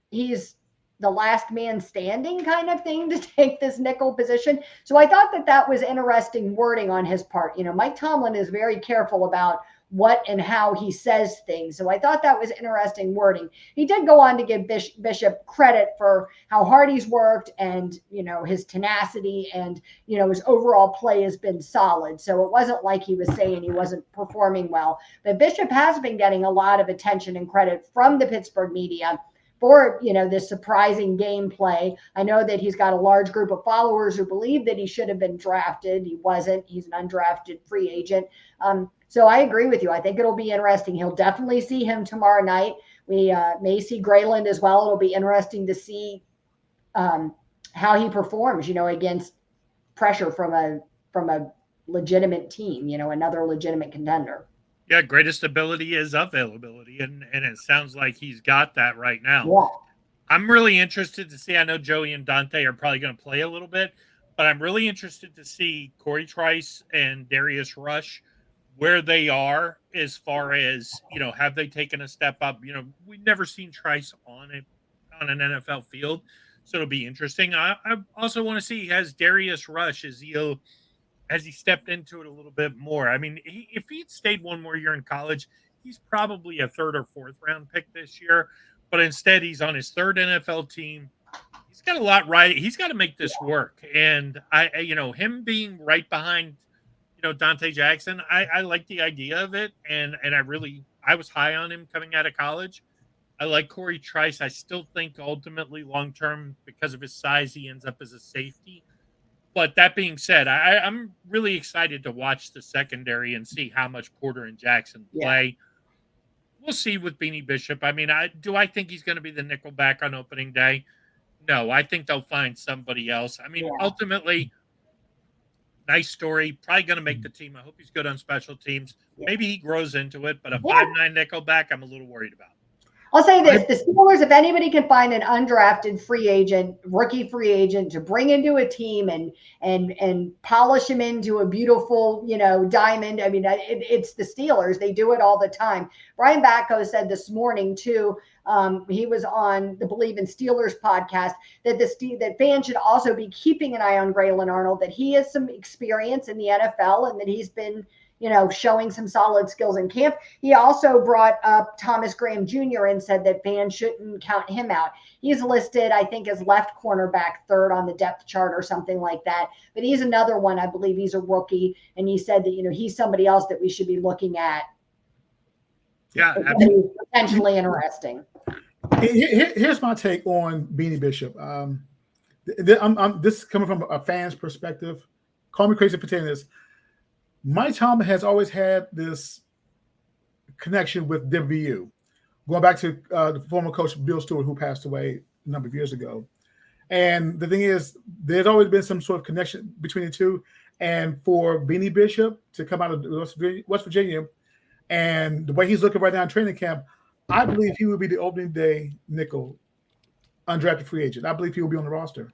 he's the last man standing kind of thing to take this nickel position. So I thought that was interesting wording on his part. Mike Tomlin is very careful about what and how he says things. So I thought that was interesting wording. He did go on to give Bishop credit for how hard he's worked and, his tenacity and, his overall play has been solid. So it wasn't like he was saying he wasn't performing well. But Bishop has been getting a lot of attention and credit from the Pittsburgh media for, this surprising gameplay. I know that he's got a large group of followers who believe that he should have been drafted. He wasn't. He's an undrafted free agent. So I agree with you. I think it'll be interesting. He'll definitely see him tomorrow night. We may see Grayland as well. It'll be interesting to see how he performs, against pressure from a legitimate team, another legitimate contender. Yeah, greatest ability is availability, and it sounds like he's got that right now. Yeah. I'm really interested to see. I know Joey and Dante are probably going to play a little bit, but I'm really interested to see Corey Trice and Darius Rush, where they are as far as, have they taken a step up? We've never seen Trice on an NFL field, so it'll be interesting. I also want to see, has Darius Rush, is he has he stepped into it a little bit more? I mean, if he'd stayed one more year in college, he's probably a third or fourth round pick this year. But instead, he's on his third NFL team. He's got a lot right. He's got to make this work. And him being right behind, Dante Jackson, I like the idea of it. And I was high on him coming out of college. I like Corey Trice. I still think ultimately long term, because of his size, he ends up as a safety. But that being said, I'm really excited to watch the secondary and see how much Porter and Jackson play. Yeah. We'll see with Beanie Bishop. I mean, do I think he's going to be the nickel back on opening day? No, I think they'll find somebody else. I mean, ultimately, nice story. Probably going to make the team. I hope he's good on special teams. Yeah. Maybe he grows into it, but a 5'9" nickel back, I'm a little worried about. I'll say this, the Steelers, if anybody can find an undrafted rookie free agent to bring into a team and polish him into a beautiful, diamond. I mean, it's the Steelers. They do it all the time. Brian Batko said this morning too, he was on the Believe in Steelers podcast, that fans should also be keeping an eye on Grayland Arnold, that he has some experience in the NFL and that he's been showing some solid skills in camp. He also brought up Thomas Graham Jr. and said that fans shouldn't count him out. He's listed, I think, as left cornerback third on the depth chart or something like that. But he's another one. I believe he's a rookie. And he said that, he's somebody else that we should be looking at. Yeah, absolutely. Potentially interesting. Here's my take on Beanie Bishop. This is coming from a fan's perspective. Call me crazy for saying this. Mike Tomlin has always had this connection with WVU, going back to the former coach Bill Stewart, who passed away a number of years ago. And the thing is, there's always been some sort of connection between the two. And for Beanie Bishop to come out of West Virginia, and the way he's looking right now in training camp, I believe he will be the opening day nickel undrafted free agent. I believe he will be on the roster.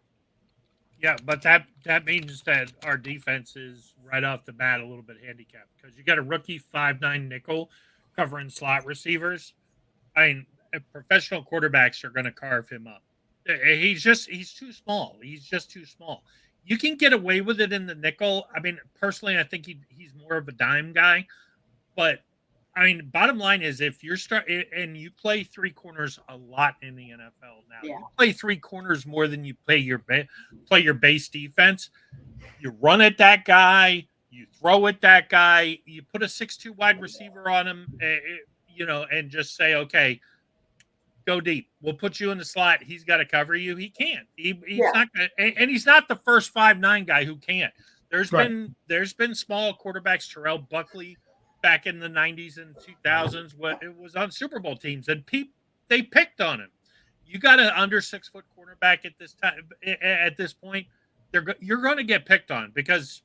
Yeah, but that means that our defense is right off the bat a little bit handicapped, because you got a rookie 5'9" nickel covering slot receivers. I mean, professional quarterbacks are going to carve him up. He's too small. He's just too small. You can get away with it in the nickel. I mean, personally, I think he's more of a dime guy. But I mean, bottom line is, if you're and you play three corners a lot in the NFL now, you play three corners more than you play your base defense. You run at that guy, you throw at that guy, you put a 6'2" wide receiver on him, and just say, okay, go deep. We'll put you in the slot. He's got to cover you. He can't. He's not gonna, and he's not the first 5'9" guy who can't. There's been small quarterbacks, Terrell Buckley, back in the 90s and 2000s, when it was on Super Bowl teams, and they picked on him. You got an under 6 foot quarterback at this time. At this point, you're going to get picked on, because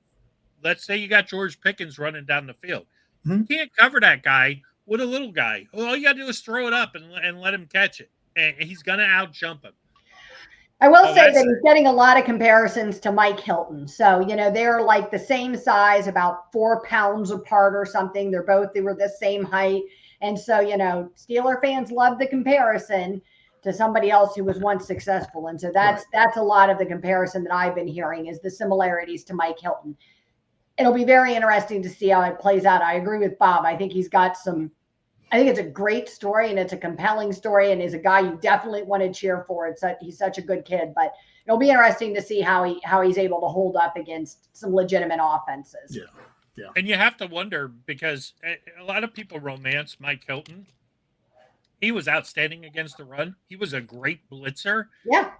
let's say you got George Pickens running down the field. Mm-hmm. You can't cover that guy with a little guy. All you got to do is throw it up and let him catch it, and he's going to out jump him. I will say that he's getting a lot of comparisons to Mike Hilton. So, they're like the same size, about 4 pounds apart or something. They were the same height. And so, Steeler fans love the comparison to somebody else who was once successful. And so that's a lot of the comparison that I've been hearing, is the similarities to Mike Hilton. It'll be very interesting to see how it plays out. I agree with Bob. I think it's a great story, and it's a compelling story, and is a guy you definitely want to cheer for. He's such a good kid, but it'll be interesting to see how he's able to hold up against some legitimate offenses. Yeah. And you have to wonder, because a lot of people romance Mike Hilton. He was outstanding against the run. He was a great blitzer. Yeah.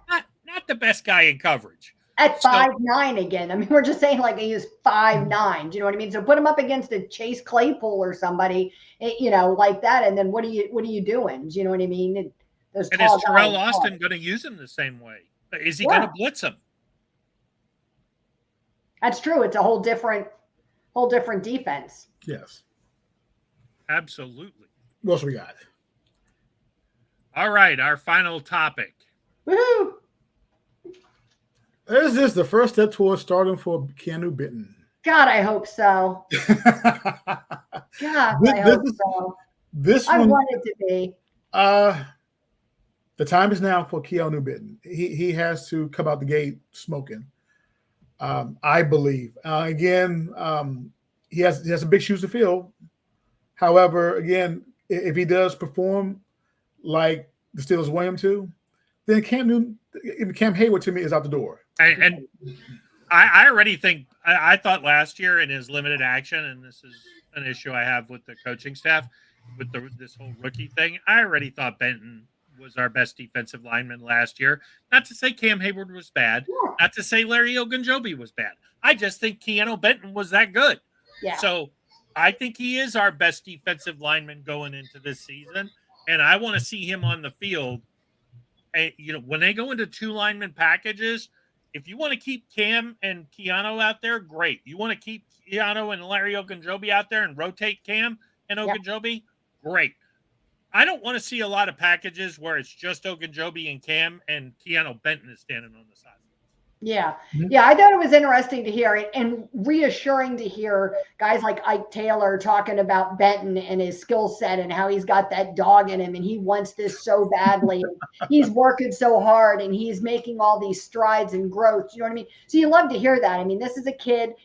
Not the best guy in coverage. At 5'9" again. I mean, we're just saying like he was 5'9". Do you know what I mean? So put him up against a Chase Claypool or somebody, like that, and then what are you doing? Do you know what I mean? And is Terrell Austin going to use him the same way? Is he going to blitz him? That's true. It's a whole different defense. Yes. Absolutely. What else we got? All right, our final topic. Woohoo! Is this the first step towards starting for Keanu Benton? God, I hope so. God, I hope so. I want it to be. The time is now for Keanu Benton. He has to come out the gate smoking. I believe. Again, he has some big shoes to fill. However, again, if he does perform like the Steelers want him to, then Cam Hayward to me is out the door. And I already think I thought last year in his limited action, and this is an issue I have with the coaching staff with this whole rookie thing. I already thought Benton was our best defensive lineman last year. Not to say Cam Hayward was bad, not to say Larry Ogunjobi was bad. I just think Keanu Benton was that good. Yeah. So I think he is our best defensive lineman going into this season, and I want to see him on the field. And, when they go into 2 lineman packages, if you want to keep Cam and Keanu out there, great. You want to keep Keanu and Larry Ogunjobi out there and rotate Cam and Ogunjobi, great. I don't want to see a lot of packages where it's just Ogunjobi and Cam and Keanu Benton is standing on the side. Yeah. Yeah. I thought it was interesting to hear it and reassuring to hear guys like Ike Taylor talking about Benton and his skill set and how he's got that dog in him and he wants this so badly. He's working so hard and he's making all these strides and growth. You know what I mean? So you love to hear that. I mean, this is a kid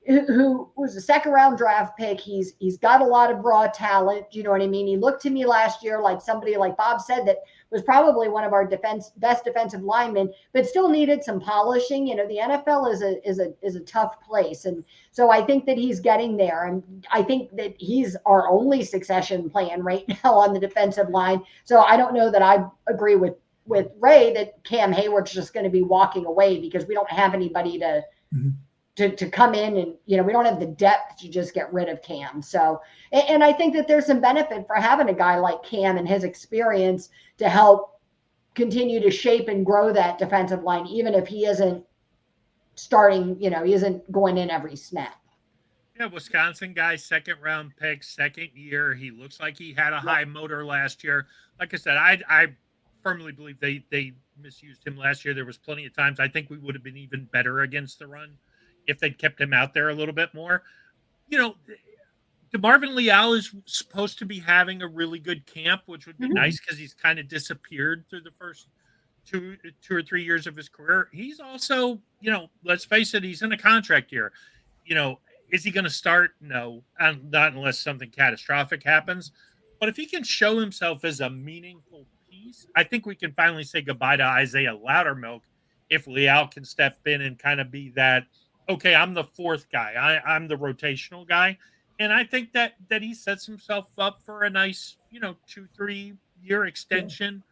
who was a 2nd round draft pick. He's got a lot of raw talent. You know what I mean? He looked to me last year like somebody, like Bob said, that was probably one of our best defensive linemen, but still needed some polishing. The NFL is a tough place. And so I think that he's getting there. And I think that he's our only succession plan right now on the defensive line. So I don't know that I agree with Ray that Cam Hayward's just going to be walking away because we don't have anybody to come in and, we don't have the depth to just get rid of Cam. So, and I think that there's some benefit for having a guy like Cam and his experience to help continue to shape and grow that defensive line, even if he isn't starting, he isn't going in every snap. Yeah, Wisconsin guy, 2nd round pick, 2nd year. He looks like he had a high motor last year. Like I said, I firmly believe they misused him last year. There was plenty of times I think we would have been even better against the run if they'd kept him out there a little bit more. DeMarvin Leal is supposed to be having a really good camp, which would be nice because he's kind of disappeared through the first two or 3 years of his career. He's also, let's face it, he's in a contract year. Is he going to start? No, not unless something catastrophic happens. But if he can show himself as a meaningful piece, I think we can finally say goodbye to Isaiah Loudermilk if Leal can step in and kind of be that, okay, I'm the 4th guy. I'm the rotational guy. And I think that he sets himself up for a nice, 2-3 year extension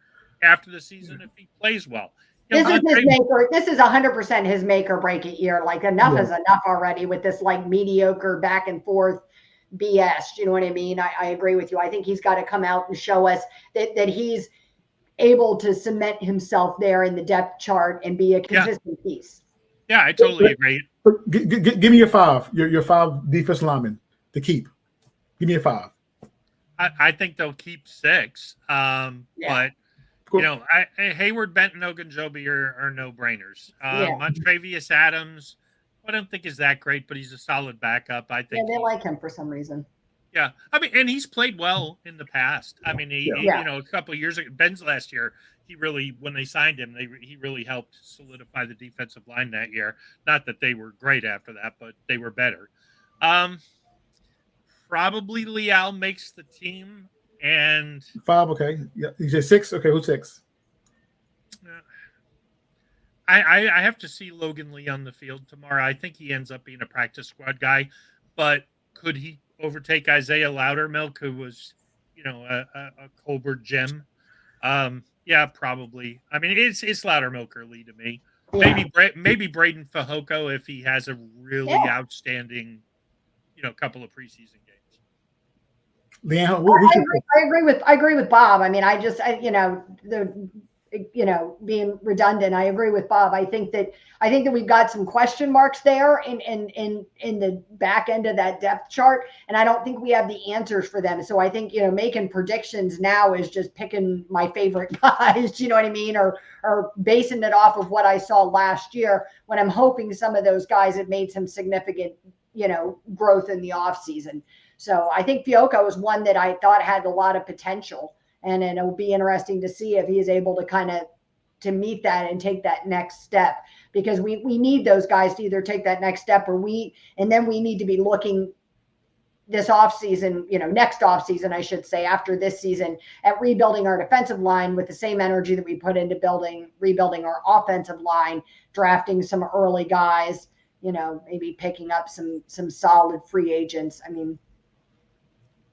after the season if he plays well. This is his maker. This is 100% his make or break it year. Like enough is enough already with this like mediocre back and forth BS. You know what I mean? I agree with you. I think he's got to come out and show us that he's able to cement himself there in the depth chart and be a consistent piece. Yeah, I totally agree. Give me your 5. Your 5 defensive linemen to keep. Give me a 5. I think they'll keep 6. But Hayward, Benton, Ogunjobi are no brainers. Montravius Adams, I don't think is that great, but he's a solid backup. I think they like him for some reason. Yeah, I mean, and he's played well in the past. I mean, he a couple of years ago, Ben's last year, he really, when they signed him, he really helped solidify the defensive line that year. Not that they were great after that, but they were better. Probably Leal makes the team, and 5. Okay, yeah, you said 6. Okay, who's 6? I have to see Logan Lee on the field tomorrow. I think he ends up being a practice squad guy, but could he overtake Isaiah Loudermilk, who was, a Colbert gem? Yeah, probably. I mean, it's Loudermilk or Lee to me. Yeah. Maybe Braden Fehoko if he has a really outstanding, couple of preseason games. LeeAnn, I agree with Bob. I mean, being redundant, I agree with Bob. I think that we've got some question marks there in the back end of that depth chart, and I don't think we have the answers for them. So I think making predictions now is just picking my favorite guys. You know what I mean, or basing it off of what I saw last year. When I'm hoping some of those guys have made some significant growth in the offseason. So I think Fehoko is one that I thought had a lot of potential. And it'll be interesting to see if he is able to kind of to meet that and take that next step, because we need those guys to either take that next step and then we need to be looking this offseason, next offseason, I should say, after this season, at rebuilding our defensive line with the same energy that we put into rebuilding our offensive line, drafting some early guys, maybe picking up some solid free agents. I mean,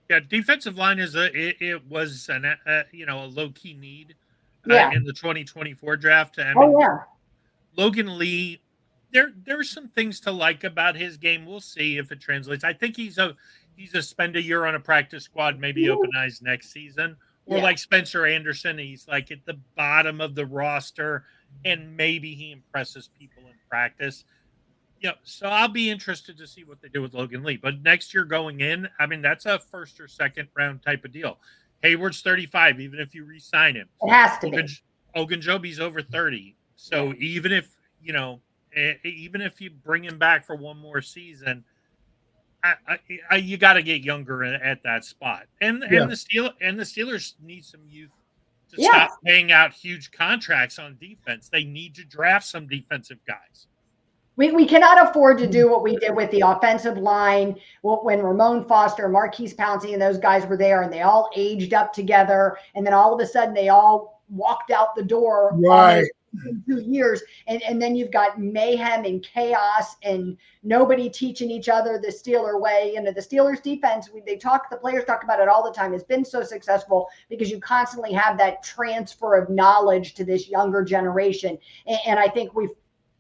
yeah, defensive line it was a low key need in the 2024 draft. I mean, Logan Lee, there's some things to like about his game. We'll see if it translates. I think he's a spend a year on a practice squad, maybe open eyes next season. Or like Spencer Anderson, he's like at the bottom of the roster, and maybe he impresses people in practice. So I'll be interested to see what they do with Logan Lee. But next year going in, I mean, that's a first or second round type of deal. Hayward's 35, even if you re-sign him. It has to be. Ogunjobi's over 30. So even if you bring him back for one more season, you got to get younger at that spot. And the Steelers need some youth to stop paying out huge contracts on defense. They need to draft some defensive guys. We cannot afford to do what we did with the offensive line when Ramon Foster, Marquise Pouncey, and those guys were there, and they all aged up together, and then all of a sudden they all walked out the door. Right. In 2 years, and then you've got mayhem and chaos and nobody teaching each other the Steeler way. The Steelers defense, the players talk about it all the time. It's been so successful because you constantly have that transfer of knowledge to this younger generation. And I think we've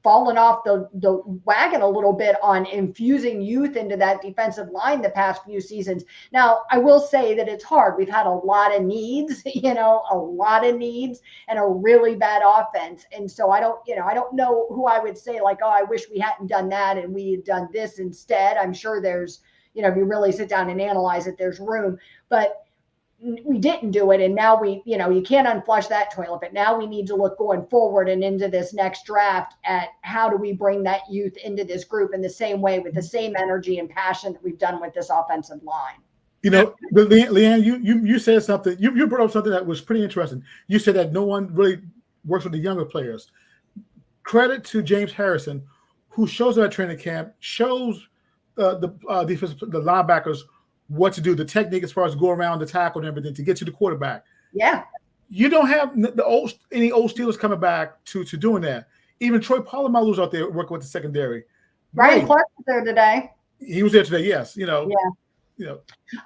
fallen off the wagon a little bit on infusing youth into that defensive line the past few seasons. Now, I will say that it's hard. We've had a lot of needs, and a really bad offense. And so I don't know who I would say like, oh, I wish we hadn't done that and we had done this instead. I'm sure there's, if you really sit down and analyze it, there's room, but we didn't do it. And now you can't unflush that toilet, but now we need to look going forward and into this next draft at how do we bring that youth into this group in the same way with the same energy and passion that we've done with this offensive line. But LeeAnn, you said something, you brought up something that was pretty interesting. You said that no one really works with the younger players. Credit to James Harrison, who shows up at training camp, shows the linebackers what to do, the technique as far as go around the tackle and everything to get to the quarterback. Yeah. You don't have any old Steelers coming back to doing that. Even Troy Polamalu's out there working with the secondary. Brian Clark was there today. He was there today, yes.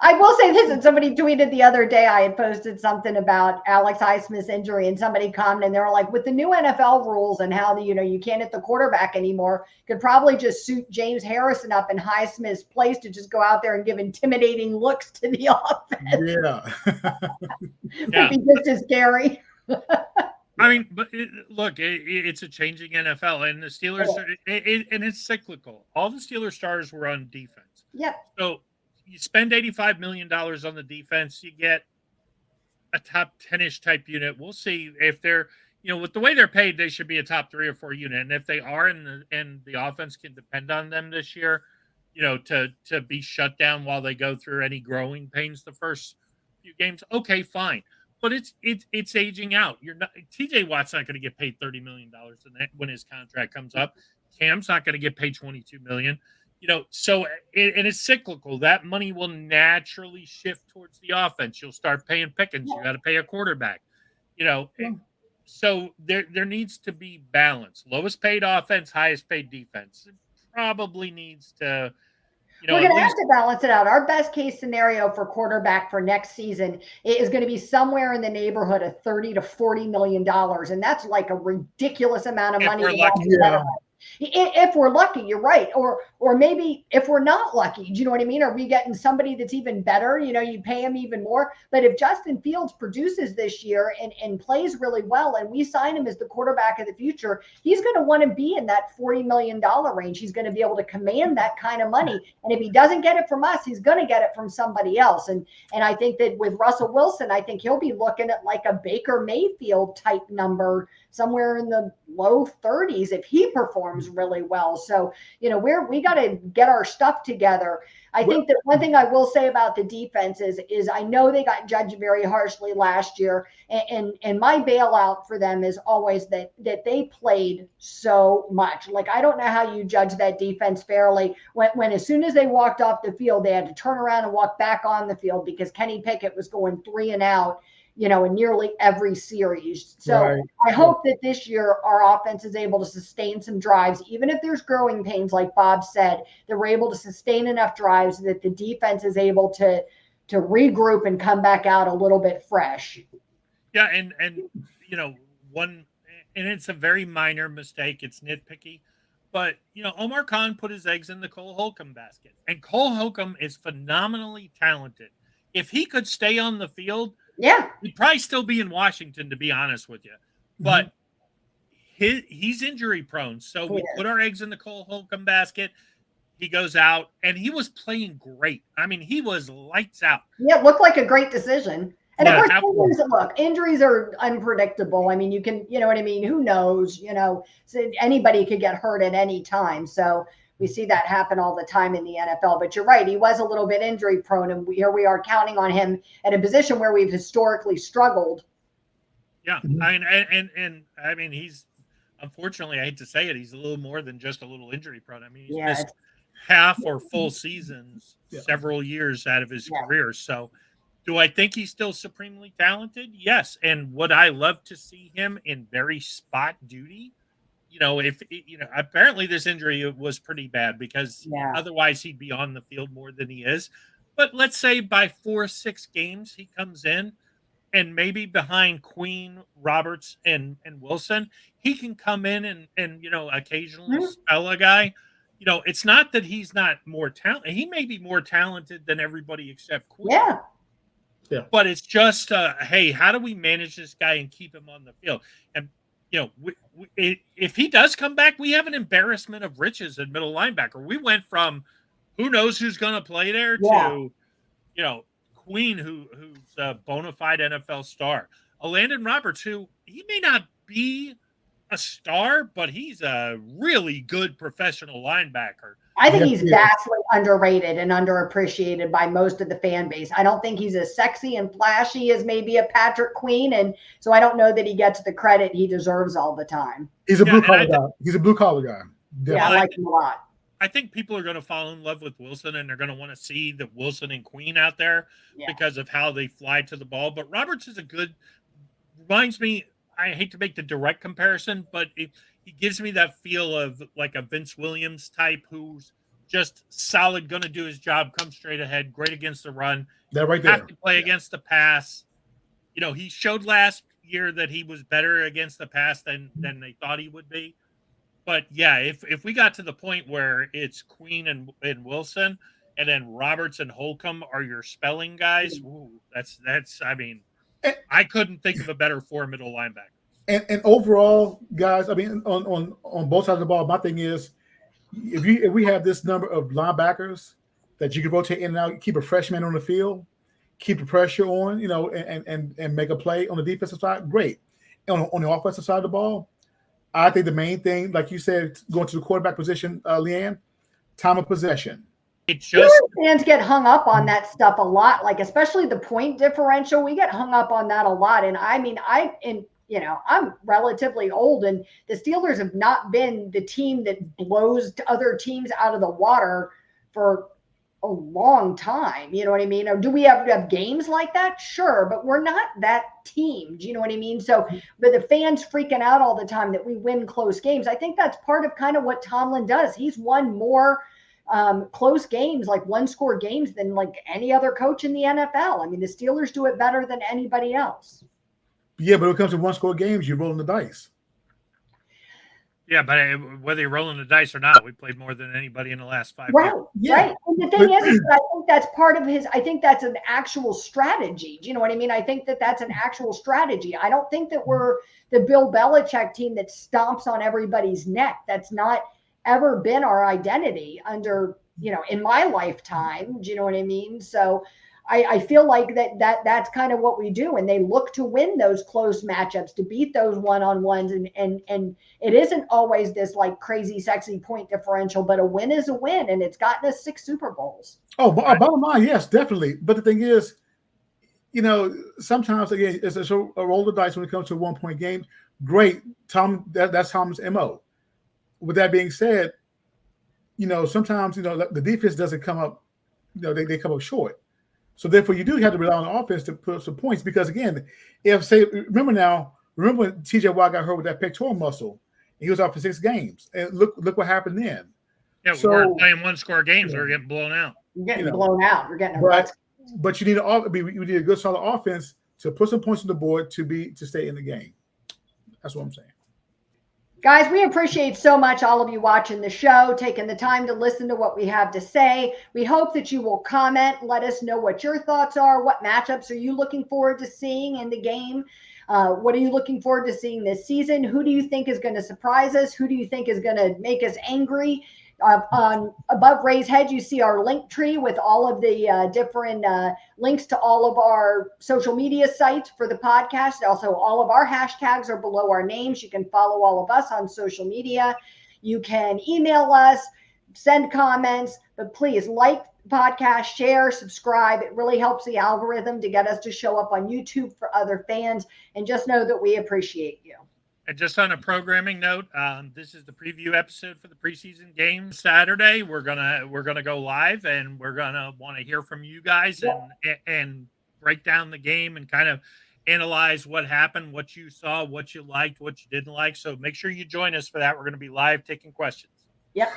I will say this, and somebody tweeted the other day, I had posted something about Alex Highsmith's injury, and somebody commented, and they were like, with the new NFL rules and how you can't hit the quarterback anymore, could probably just suit James Harrison up in Highsmith's place to just go out there and give intimidating looks to the offense. Would be just as scary. I mean, but it's a changing NFL, and the Steelers, and it's cyclical. All the Steelers stars were on defense. Yeah. So you spend $85 million on the defense, you get a top 10-ish type unit. We'll see if they're, with the way they're paid, they should be a top 3 or 4 unit. And if they are, and the offense can depend on them this year, to be shut down while they go through any growing pains the first few games, okay, fine. But it's aging out. TJ Watt's not going to get paid $30 million when his contract comes up. Cam's not going to get paid $22 million. So and it's cyclical. That money will naturally shift towards the offense. You'll start paying Pickens. You got to pay a quarterback. So there needs to be balance. Lowest paid offense, highest paid defense. It probably needs to. We're going to have to balance it out. Our best case scenario for quarterback for next season is going to be somewhere in the neighborhood of $30 to $40 million, and that's like a ridiculous amount of money. If we're lucky, you're right. Or maybe if we're not lucky, do you know what I mean? Are we getting somebody that's even better? You pay him even more. But if Justin Fields produces this year and plays really well, and we sign him as the quarterback of the future, he's going to want to be in that $40 million range. He's going to be able to command that kind of money. And if he doesn't get it from us, he's going to get it from somebody else. And I think that with Russell Wilson, I think he'll be looking at like a Baker Mayfield type number, somewhere in the low 30s if he performs really well. So, we got to get our stuff together. I think that one thing I will say about the defense is I know they got judged very harshly last year, and my bailout for them is always that they played so much. Like, I don't know how you judge that defense fairly when as soon as they walked off the field, they had to turn around and walk back on the field because Kenny Pickett was going 3 and out, in nearly every series. So right. I hope that this year our offense is able to sustain some drives, even if there's growing pains, like Bob said, that we're able to sustain enough drives that the defense is able to regroup and come back out a little bit fresh. Yeah, and it's a very minor mistake. It's nitpicky. But, Omar Khan put his eggs in the Cole Holcomb basket. And Cole Holcomb is phenomenally talented. If he could stay on the field, he'd probably still be in Washington, to be honest with you. But he's injury prone. So we put our eggs in the Cole Holcomb basket. He goes out, and he was playing great. I mean, he was lights out. Yeah, it looked like a great decision. And of course, injuries are unpredictable. I mean, you can, you know what I mean? Who knows? So anybody could get hurt at any time. So we see that happen all the time in the NFL. But you're right. He was a little bit injury prone. And here we are counting on him at a position where we've historically struggled. Yeah. I mean, he's, unfortunately, I hate to say it, he's a little more than just a little injury prone. I mean, he's missed half or full seasons several years out of his career. So do I think he's still supremely talented? Yes. And would I love to see him in very spot duty? If apparently this injury was pretty bad because otherwise he'd be on the field more than he is. But let's say by 4 or 6 games he comes in, and maybe behind Queen, Roberts, and Wilson, he can come in and occasionally spell a guy. It's not that he's not more talented. He may be more talented than everybody except Queen. Yeah. But it's just, hey, how do we manage this guy and keep him on the field? And if he does come back, we have an embarrassment of riches at middle linebacker. We went from who knows who's going to play there to, Queen, who's a bona fide NFL star. Landon Roberts, who he may not be a star, but he's a really good professional linebacker. I think he's vastly underrated and underappreciated by most of the fan base. I don't think he's as sexy and flashy as maybe a Patrick Queen, and so I don't know that he gets the credit he deserves all the time. He's a blue collar guy. He's a blue collar guy. Definitely. Yeah, I like him a lot. I think people are going to fall in love with Wilson, and they're going to want to see the Wilson and Queen out there because of how they fly to the ball. But Roberts is reminds me, I hate to make the direct comparison, but he gives me that feel of like a Vince Williams type who's just solid, going to do his job, come straight ahead, great against the run. That right there. Have to play against the pass. He showed last year that he was better against the pass than they thought he would be. But yeah, if we got to the point where it's Queen and Wilson, and then Roberts and Holcomb are your spelling guys, that's I mean, I couldn't think of a better 4 middle linebacker. And overall, guys, I mean, on both sides of the ball, my thing is, if we have this number of linebackers that you can rotate in and out, keep a freshman on the field, keep the pressure on, and make a play on the defensive side, great. And on the offensive side of the ball, I think the main thing, like you said, going to the quarterback position, LeeAnn, time of possession. Fans get hung up on that stuff a lot, like especially the point differential. We get hung up on that a lot. And I mean, I'm relatively old, and the Steelers have not been the team that blows other teams out of the water for a long time. You know what I mean? Or do we have games like that? Sure, but we're not that team. Do you know what I mean? So, but the fans freaking out all the time that we win close games. I think that's part of kind of what Tomlin does. He's won more close games, like 1-score games, than like any other coach in the NFL. I mean, the Steelers do it better than anybody else. Yeah, but when it comes to 1-score games, you're rolling the dice. Yeah, but whether you're rolling the dice or not, we played more than anybody in the last 5 years. Right. And the thing is I think that's part of I think that's an actual strategy. Do you know what I mean? I think that's an actual strategy. I don't think that we're the Bill Belichick team that stomps on everybody's neck. That's not ever been our identity under, in my lifetime. Do you know what I mean? So I feel like that's kind of what we do, and they look to win those close matchups, to beat those one-on-ones, and it isn't always this like crazy sexy point differential, but a win is a win, and it's gotten us 6 Super Bowls. Oh, bottom line, yes, definitely. But the thing is, sometimes again, it's a roll of the dice when it comes to a 1-point game. Great, Tom. That's Tom's MO. With that being said, sometimes the defense doesn't come up. They come up short. So therefore, you do have to rely on the offense to put up some points, because again, remember when T.J. Watt got hurt with that pectoral muscle, and he was out for 6 games, and look what happened then. Yeah, we weren't playing 1-score games. We were getting blown out. You're getting blown out. You're getting but you need a good solid offense to put some points on the board to stay in the game. That's what I'm saying. Guys, we appreciate so much all of you watching the show, taking the time to listen to what we have to say. We hope that you will comment, let us know what your thoughts are. What matchups are you looking forward to seeing in the game? What are you looking forward to seeing this season? Who do you think is going to surprise us? Who do you think is going to make us angry? Above Ray's head, you see our link tree with all of the different links to all of our social media sites for the podcast. Also, all of our hashtags are below our names. You can follow all of us on social media. You can email us, send comments, but please like the podcast, share, subscribe. It really helps the algorithm to get us to show up on YouTube for other fans. And just know that we appreciate you. And just on a programming note, this is the preview episode for the preseason game Saturday. We're gonna go live, and we're gonna want to hear from you guys and break down the game and kind of analyze what happened, what you saw, what you liked, what you didn't like. So make sure you join us for that. We're going to be live taking questions. Yep.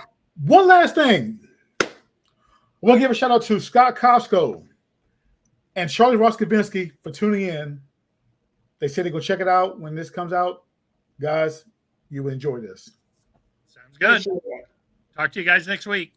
One last thing. We'll give a shout out to Scott Costco and Charlie Roskavinsky for tuning in. They said they're going to check it out when this comes out. Guys, you will enjoy this. Sounds good. Talk to you guys next week.